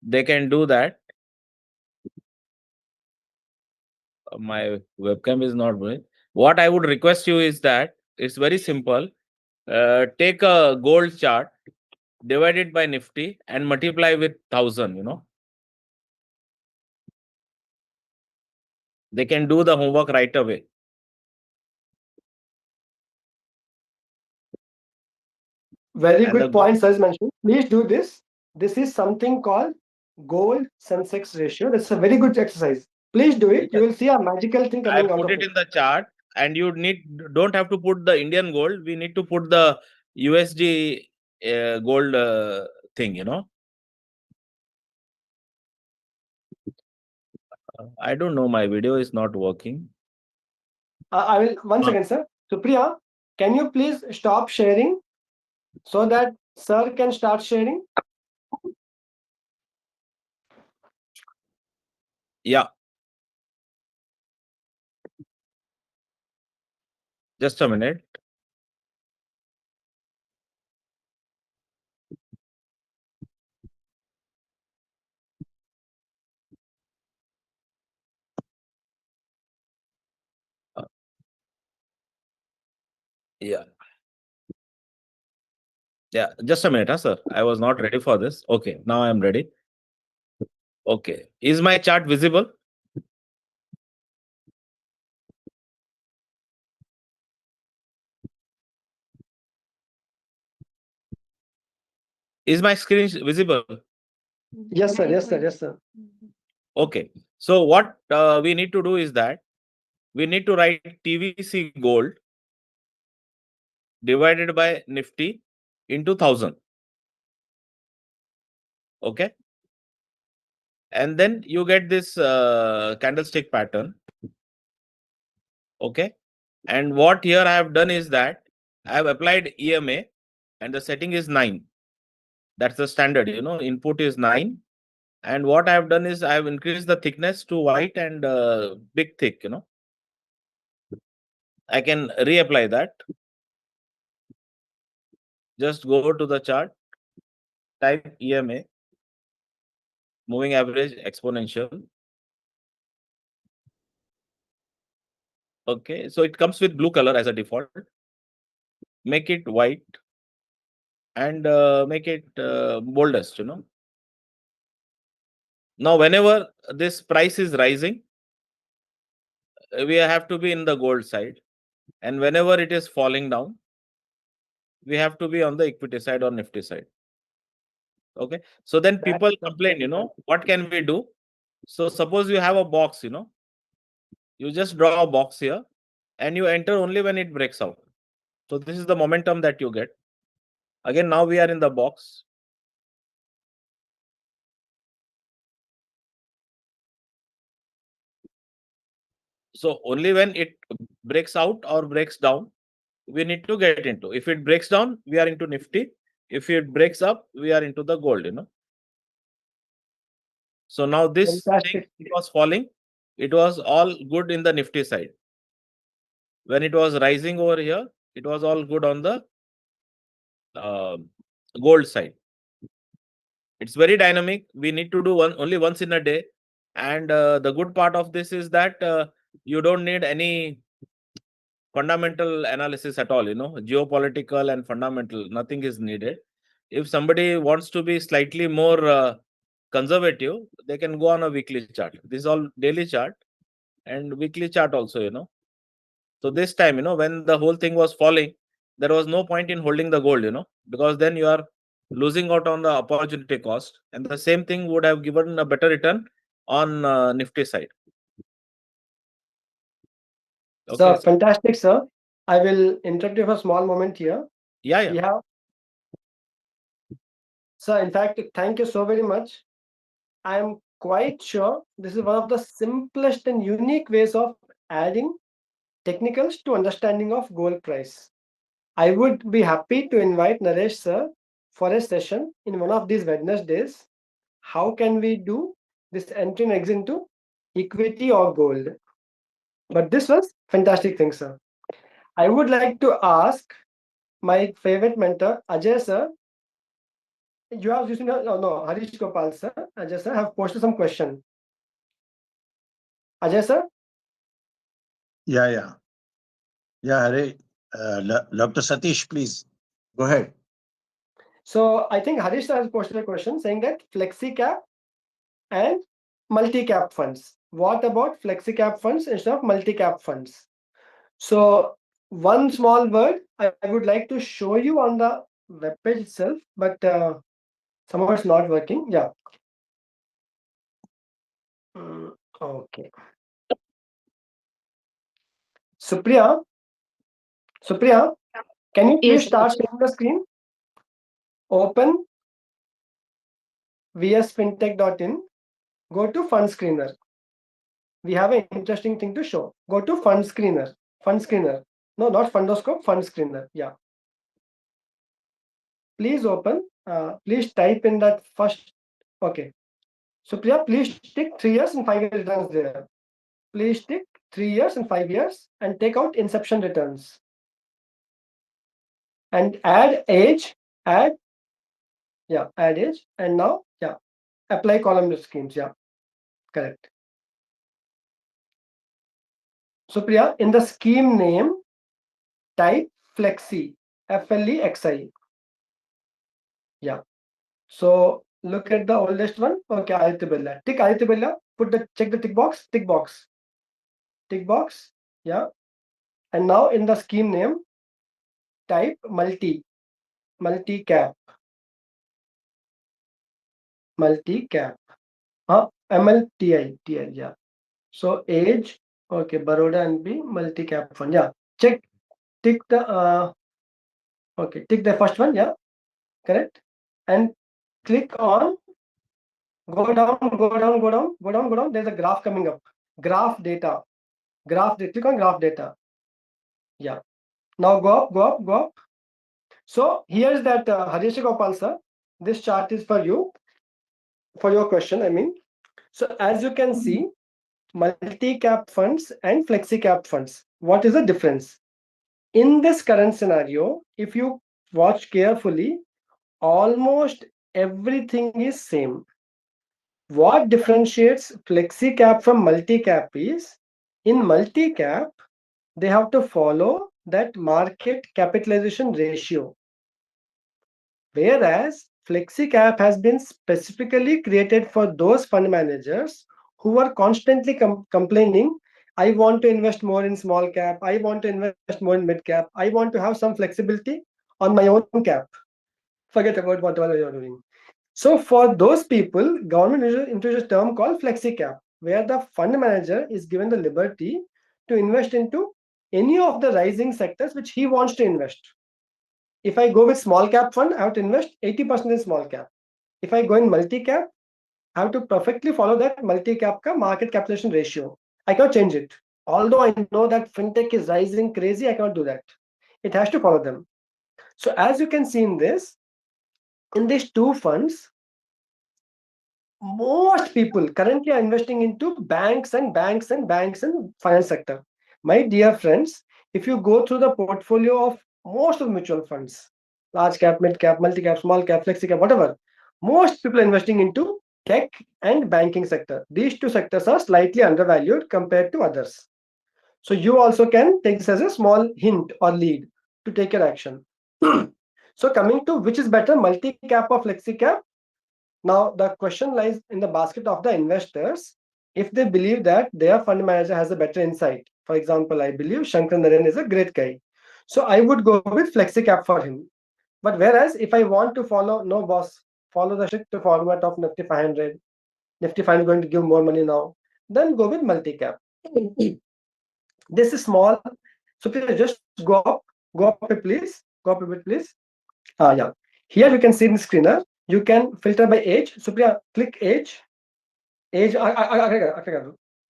they can do that. My webcam is not going. What I would request you is that it's very simple. Take a gold chart, divide it by Nifty, and multiply with 1,000. They can do the homework right away. Very good points as mentioned. Please do this. This is something called gold Sensex ratio. That's a very good exercise. Please do it. You will see a magical thing coming out of it. I put it in the chart, and you don't have to put the Indian gold. We need to put the USD gold thing. I don't know. My video is not working. I will once again, sir. Supriya, can you please stop sharing so that sir can start sharing? Yeah. Just a minute. Yeah. Yeah, just a minute, sir. I was not ready for this. Okay, now I am ready. Okay. Is my chart visible? Is my screen visible? Yes, sir. Yes, sir. Yes, sir. Okay. So what we need to do is that we need to write TVC gold divided by Nifty into 1000. Okay. And then you get this candlestick pattern. Okay. And what here I have done is that I have applied EMA and the setting is 9. That's the standard, input is 9. And what I have done is I have increased the thickness to white and big thick, I can reapply that. Just go to the chart, type EMA, moving average exponential. Okay, so it comes with blue color as a default. Make it white and make it boldest, Now, whenever this price is rising, we have to be in the gold side. And whenever it is falling down, we have to be on the equity side or Nifty side. Okay. So then people complain, what can we do? So suppose you have a box, you just draw a box here and you enter only when it breaks out. So this is the momentum that you get. Again, now we are in the box. So only when it breaks out or breaks down, we need to get into. If it breaks down, we are into Nifty. If it breaks up, we are into the gold, So now this thing, it was falling. It was all good in the Nifty side. When it was rising over here, it was all good on the gold side. It's very dynamic. We need to do only once in a day. And the good part of this is that you don't need any fundamental analysis at all, geopolitical and fundamental, nothing is needed. If somebody wants to be slightly more conservative, they can go on a weekly chart. This is all daily chart and weekly chart also, So this time, when the whole thing was falling, there was no point in holding the gold, because then you are losing out on the opportunity cost. And the same thing would have given a better return on Nifty side. Okay. Sir, fantastic, sir. I will interrupt you for a small moment here. Yeah. We have... Sir, in fact, thank you so very much. I am quite sure this is one of the simplest and unique ways of adding technicals to understanding of gold price. I would be happy to invite Naresh sir for a session in one of these Wednesdays. How can we do this entry and exit into equity or gold? But this was fantastic thing, sir. I would like to ask my favorite mentor, Ajay sir. You have using no, Harish Gopal sir. Ajay sir have posted some question. Ajay sir? Yeah, Hare. Dr. Satish, please go ahead. So I think Harish sir has posted a question saying that flexi cap and multi cap funds. What about flexi cap funds instead of multi cap funds? So one small word I would like to show you on the web page itself, but somehow it's not working. Yeah. Okay. Supriya, can you please Yes, start sharing the screen? Open vsfintech.in. Go to Fund Screener. We have an interesting thing to show. Go to Fund Screener. Fund Screener. No, not Fundoscope, Fund Screener. Yeah. Please open. Please type in that first. Okay. Supriya, please tick 3 years and 5 years returns there. Please tick 3 years and 5 years and take out inception returns. And add age. Add age. And now, apply column schemes. Yeah, correct. Supriya, in the scheme name, type Flexi, FLEXI. Yeah. So look at the oldest one. Okay, Aditya Birla. Tick Aditya Birla. Check the tick box. Tick box. Tick box. Yeah. And now in the scheme name, type multi cap. Multi cap. MLTI. Yeah. So age. Okay, Baroda NB multi cap fund. Yeah. Check. Tick the okay. Tick the first one. Yeah. Correct. And click on. Go down. There's a graph coming up. Graph data. Click on graph data. Yeah. Now go up. So here's that Harish Gopal sir. This chart is for you, for your question. I mean, so as you can see, multi-cap funds and flexi-cap funds. What is the difference? In this current scenario, if you watch carefully, almost everything is same. What differentiates flexi-cap from multi-cap is, in multi-cap, they have to follow that market capitalization ratio. Whereas FlexiCap has been specifically created for those fund managers who are constantly complaining, I want to invest more in small cap, I want to invest more in mid cap, I want to have some flexibility on my own cap. Forget about whatever you're doing. So for those people, government introduced a term called FlexiCap, where the fund manager is given the liberty to invest into any of the rising sectors which he wants to invest. If I go with small cap fund, I have to invest 80% in small cap. If I go in multi cap, I have to perfectly follow that multi cap market capitalization ratio. I cannot change it. Although I know that fintech is rising crazy, I cannot do that. It has to follow them. So as you can see in these two funds, most people currently are investing into banks and finance sector. My dear friends, if you go through the portfolio of most of the mutual funds, large cap, mid cap, multi cap, small cap, flexi cap, whatever, most people are investing into tech and banking sector. These two sectors are slightly undervalued compared to others. So you also can take this as a small hint or lead to take your action. So coming to which is better, multi cap or flexi cap? Now, the question lies in the basket of the investors if they believe that their fund manager has a better insight. For example, I believe Shankar Narayan is a great guy. So I would go with FlexiCap for him. But whereas if I want to follow, no boss, follow the strict format of Nifty 500, Nifty 500 is going to give more money now, then go with multi-cap. This is small. So please just go up a bit, please. Go up a bit, please. Yeah. Here you can see in the screener, you can filter by age. Supriya, click age. Age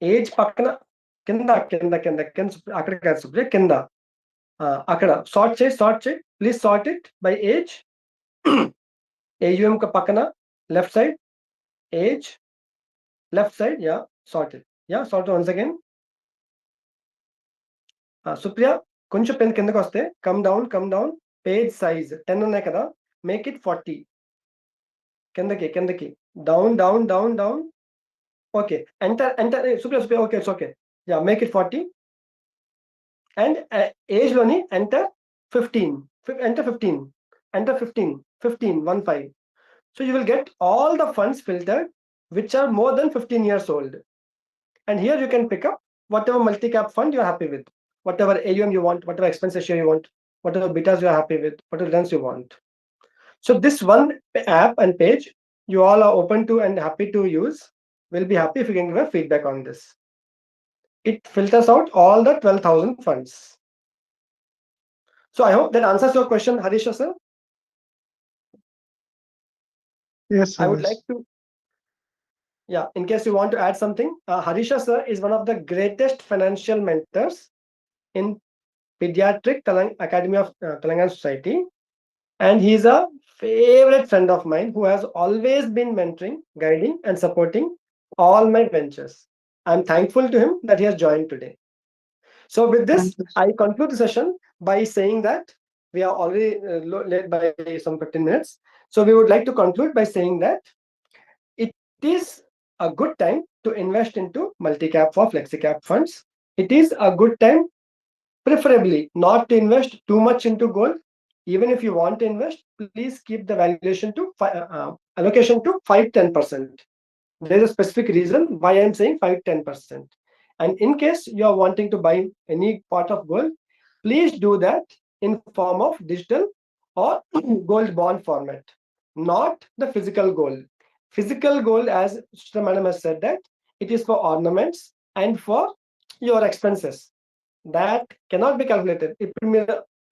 age పక్కన కింద అక్కడ కాదు సుప్రియ కింద అక్కడ sort చేయి please sort it by age AUM పక్కన left side age left side yeah sort it once again Supriya కొంచెం కిందకి వస్తే కమ్ డౌన్ పేజ్ సైజ్ 10 ఉన్నాయి కదా మేక్ ఇట్ 40 కిందకి down okay enter super okay it's okay yeah make it 40 and age loni enter 15 so you will get all the funds filtered which are more than 15 years old, and here you can pick up whatever multi-cap fund you are happy with, whatever AUM you want, whatever expense ratio you want, whatever betas you are happy with, whatever returns you want. So this one app and page you all are open to and happy to use. We'll be happy if you can give a feedback on this. It filters out all the 12,000 funds. So I hope that answers your question, Harisha sir. Yes, sir. I would like to, yeah, in case you want to add something, Harisha sir is one of the greatest financial mentors in Pediatric Academy of Telangana Society, and he is a favorite friend of mine who has always been mentoring, guiding, and supporting all my ventures. I'm thankful to him that he has joined today. So with this, I conclude the session by saying that we are already late by some 15 minutes. So we would like to conclude by saying that it is a good time to invest into multi-cap or flexi-cap funds. It is a good time, preferably not to invest too much into gold, even if you want to invest, please keep the valuation to allocation to 5-10%. There is a specific reason why I am saying 5-10%. And in case you are wanting to buy any part of gold, please do that in form of digital or gold bond format, not the physical gold. Physical gold, as Shri Madam has said, that it is for ornaments and for your expenses. That cannot be calculated. If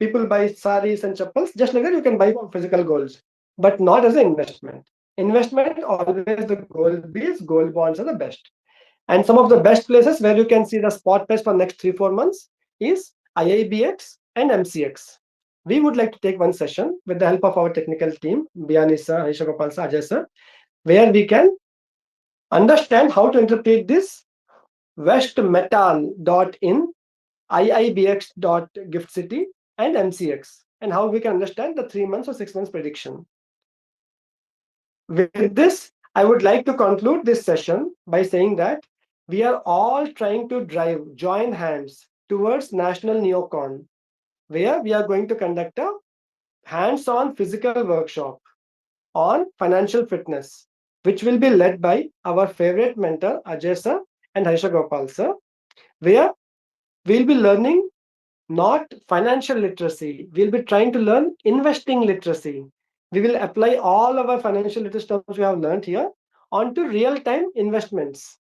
people buy saris and chappals, just like that, you can buy physical golds, but not as an investment. Investment, always the gold bills, gold bonds are the best. And some of the best places where you can see the spot price for next 3-4 months is IIBX and MCX. We would like to take one session with the help of our technical team, Biyani sir, Harisha Gopal sir, Ajay sir, where we can understand how to interpret this westmetal.in, IIBX.giftcity, and MCX, and how we can understand the 3 months or 6 months prediction. With this, I would like to conclude this session by saying that we are all trying to drive joint hands towards National Neocon, where we are going to conduct a hands-on physical workshop on financial fitness, which will be led by our favorite mentor, Ajay sir and Harisha Gopal sir, where we'll be learning not financial literacy. We'll be trying to learn investing literacy. We will apply all of our financial literacy terms we have learned here onto real-time investments.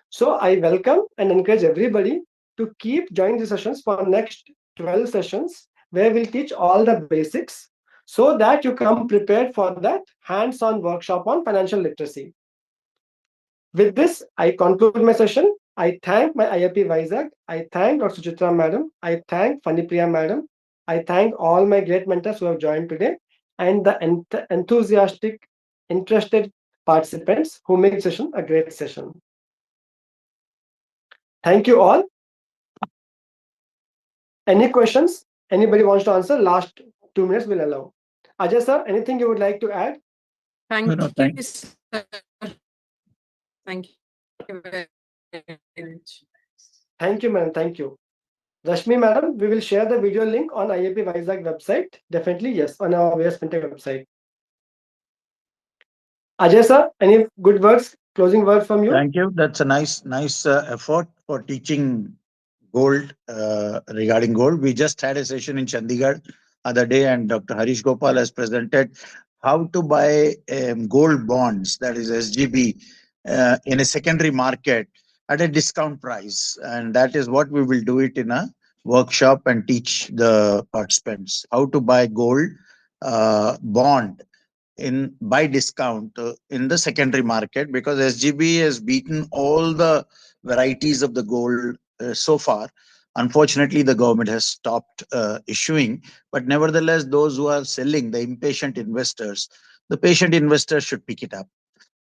So I welcome and encourage everybody to keep joining the sessions for next 12 sessions, where we'll teach all the basics so that you come prepared for that hands-on workshop on financial literacy. With this, I conclude my session. I thank my IIP Vizag. I thank Dr. Suchitra Madam. I thank Fanipriya Madam. I thank all my great mentors who have joined today, and the enthusiastic, interested participants who make session a great session. Thank you all. Any questions? Anybody wants to answer? Last 2 minutes will allow. Ajay sir, anything you would like to add? Thank No, you, thanks. sir. Thank you very much. Thank you, madam. Thank you. Rashmi madam, we will share the video link on IIP Vizag website. Definitely, yes, on our VS FinTech website. Ajay sir, any good words, closing word from you? Thank you. That's a nice effort for teaching gold, regarding gold. We just had a session in Chandigarh other day, and Dr. Harish Gopal has presented how to buy gold bonds, that is SGB, in a secondary market at a discount price. And that is what we will do it in a workshop and teach the participants how to buy gold bond in by discount in the secondary market, because SGB has beaten all the varieties of the gold so far. Unfortunately, the government has stopped issuing, but nevertheless, those who are selling, the impatient investors, the patient investors should pick it up.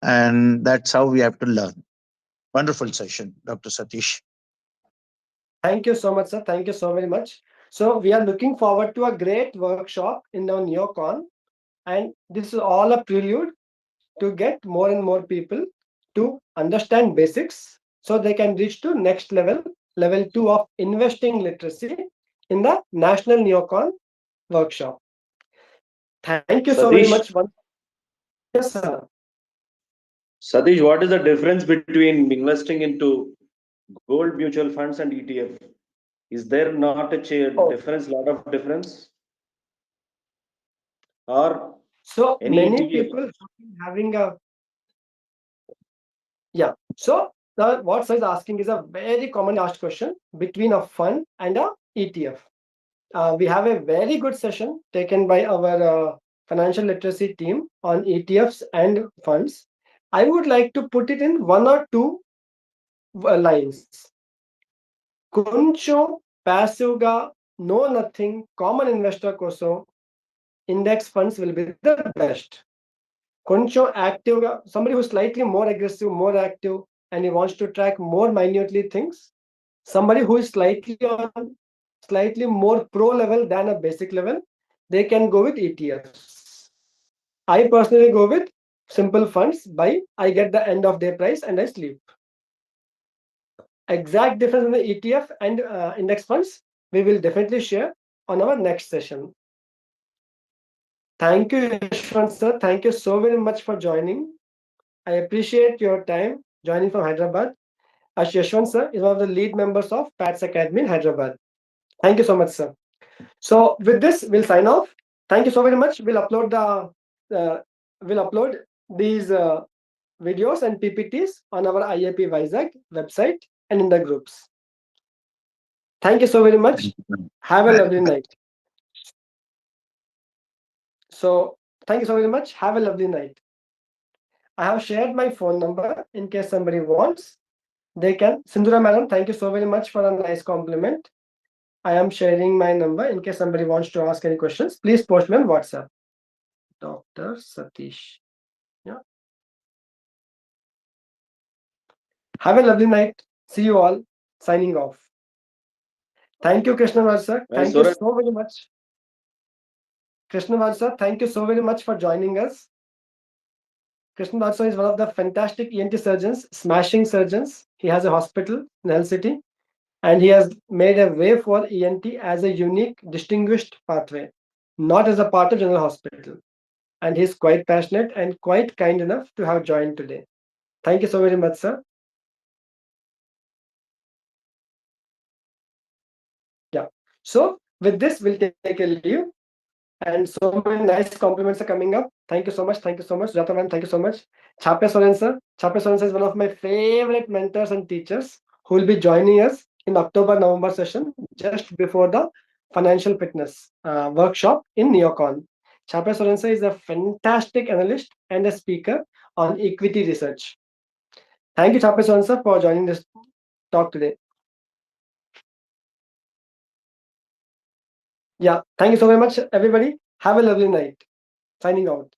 And that's how we have to learn. Wonderful session, Dr. Satish. Thank you so much, sir. Thank you so very much. So we are looking forward to a great workshop in our NeoCon. And this is all a prelude to get more and more people to understand basics so they can reach to next level, level 2 of investing literacy in the National Neocon workshop. Thank you so very Satish, much. Yes, sir. Satish, what is the difference between investing into gold mutual funds and ETF? Is there not a difference, lot of difference? Or So any many ETF? people have been having a So what sir is asking is a very common asked question between a fund and a ETF. We have a very good session taken by our financial literacy team on ETFs and funds. I would like to put it in one or two lines. కొంచెం passive-గా know nothing common investor కోసం index funds will be the best. కొంచెం active-గా, somebody who's slightly more aggressive, more active, and he wants to track more minutely things. Somebody who is slightly more pro level than a basic level, they can go with ETFs. I personally go with simple funds. I get the end of day price and I sleep. Exact difference in the ETF and index funds we will definitely share on our next session. Thank you, Yashwant sir. Thank you so very much for joining. I appreciate your time joining from Hyderabad. Yashwant sir is one of the lead members of PATS Academy in Hyderabad. Thank you so much, sir. So with this, we'll sign off. Thank you so very much. We'll upload these videos and PPTs on our IAP Vizag website and in the groups. Thank you so very much. Have a lovely night. So thank you so very much. Have a lovely night. I have shared my phone number in case somebody wants. They can. Sindhura madam, thank you so very much for a nice compliment. I am sharing my number in case somebody wants to ask any questions. Please post me on WhatsApp. Dr. Satish. Yeah. Have a lovely night. See you all. Signing off. Thank you, Krishna sir. Thank you so very much. Krishna sir, thank you so very much for joining us. Krishna sir is one of the fantastic ENT surgeons, smashing surgeons. He has a hospital in Health City, and he has made a way for ENT as a unique, distinguished pathway, not as a part of General Hospital. And he's quite passionate and quite kind enough to have joined today. Thank you so very much, sir. Yeah. So with this, we'll take a leave. And so many nice compliments are coming up. Thank you so much. Thank you so much. Jata man, thank you so much. Chape Soren sir. Chape Soren sir is one of my favorite mentors and teachers who will be joining us in October-November session just before the financial fitness workshop in Neocon. Chape Soren sir is a fantastic analyst and a speaker on equity research. Thank you, Chape Soren sir, for joining this talk today. Yeah, thank you so very much, everybody. Have a lovely night. Signing out.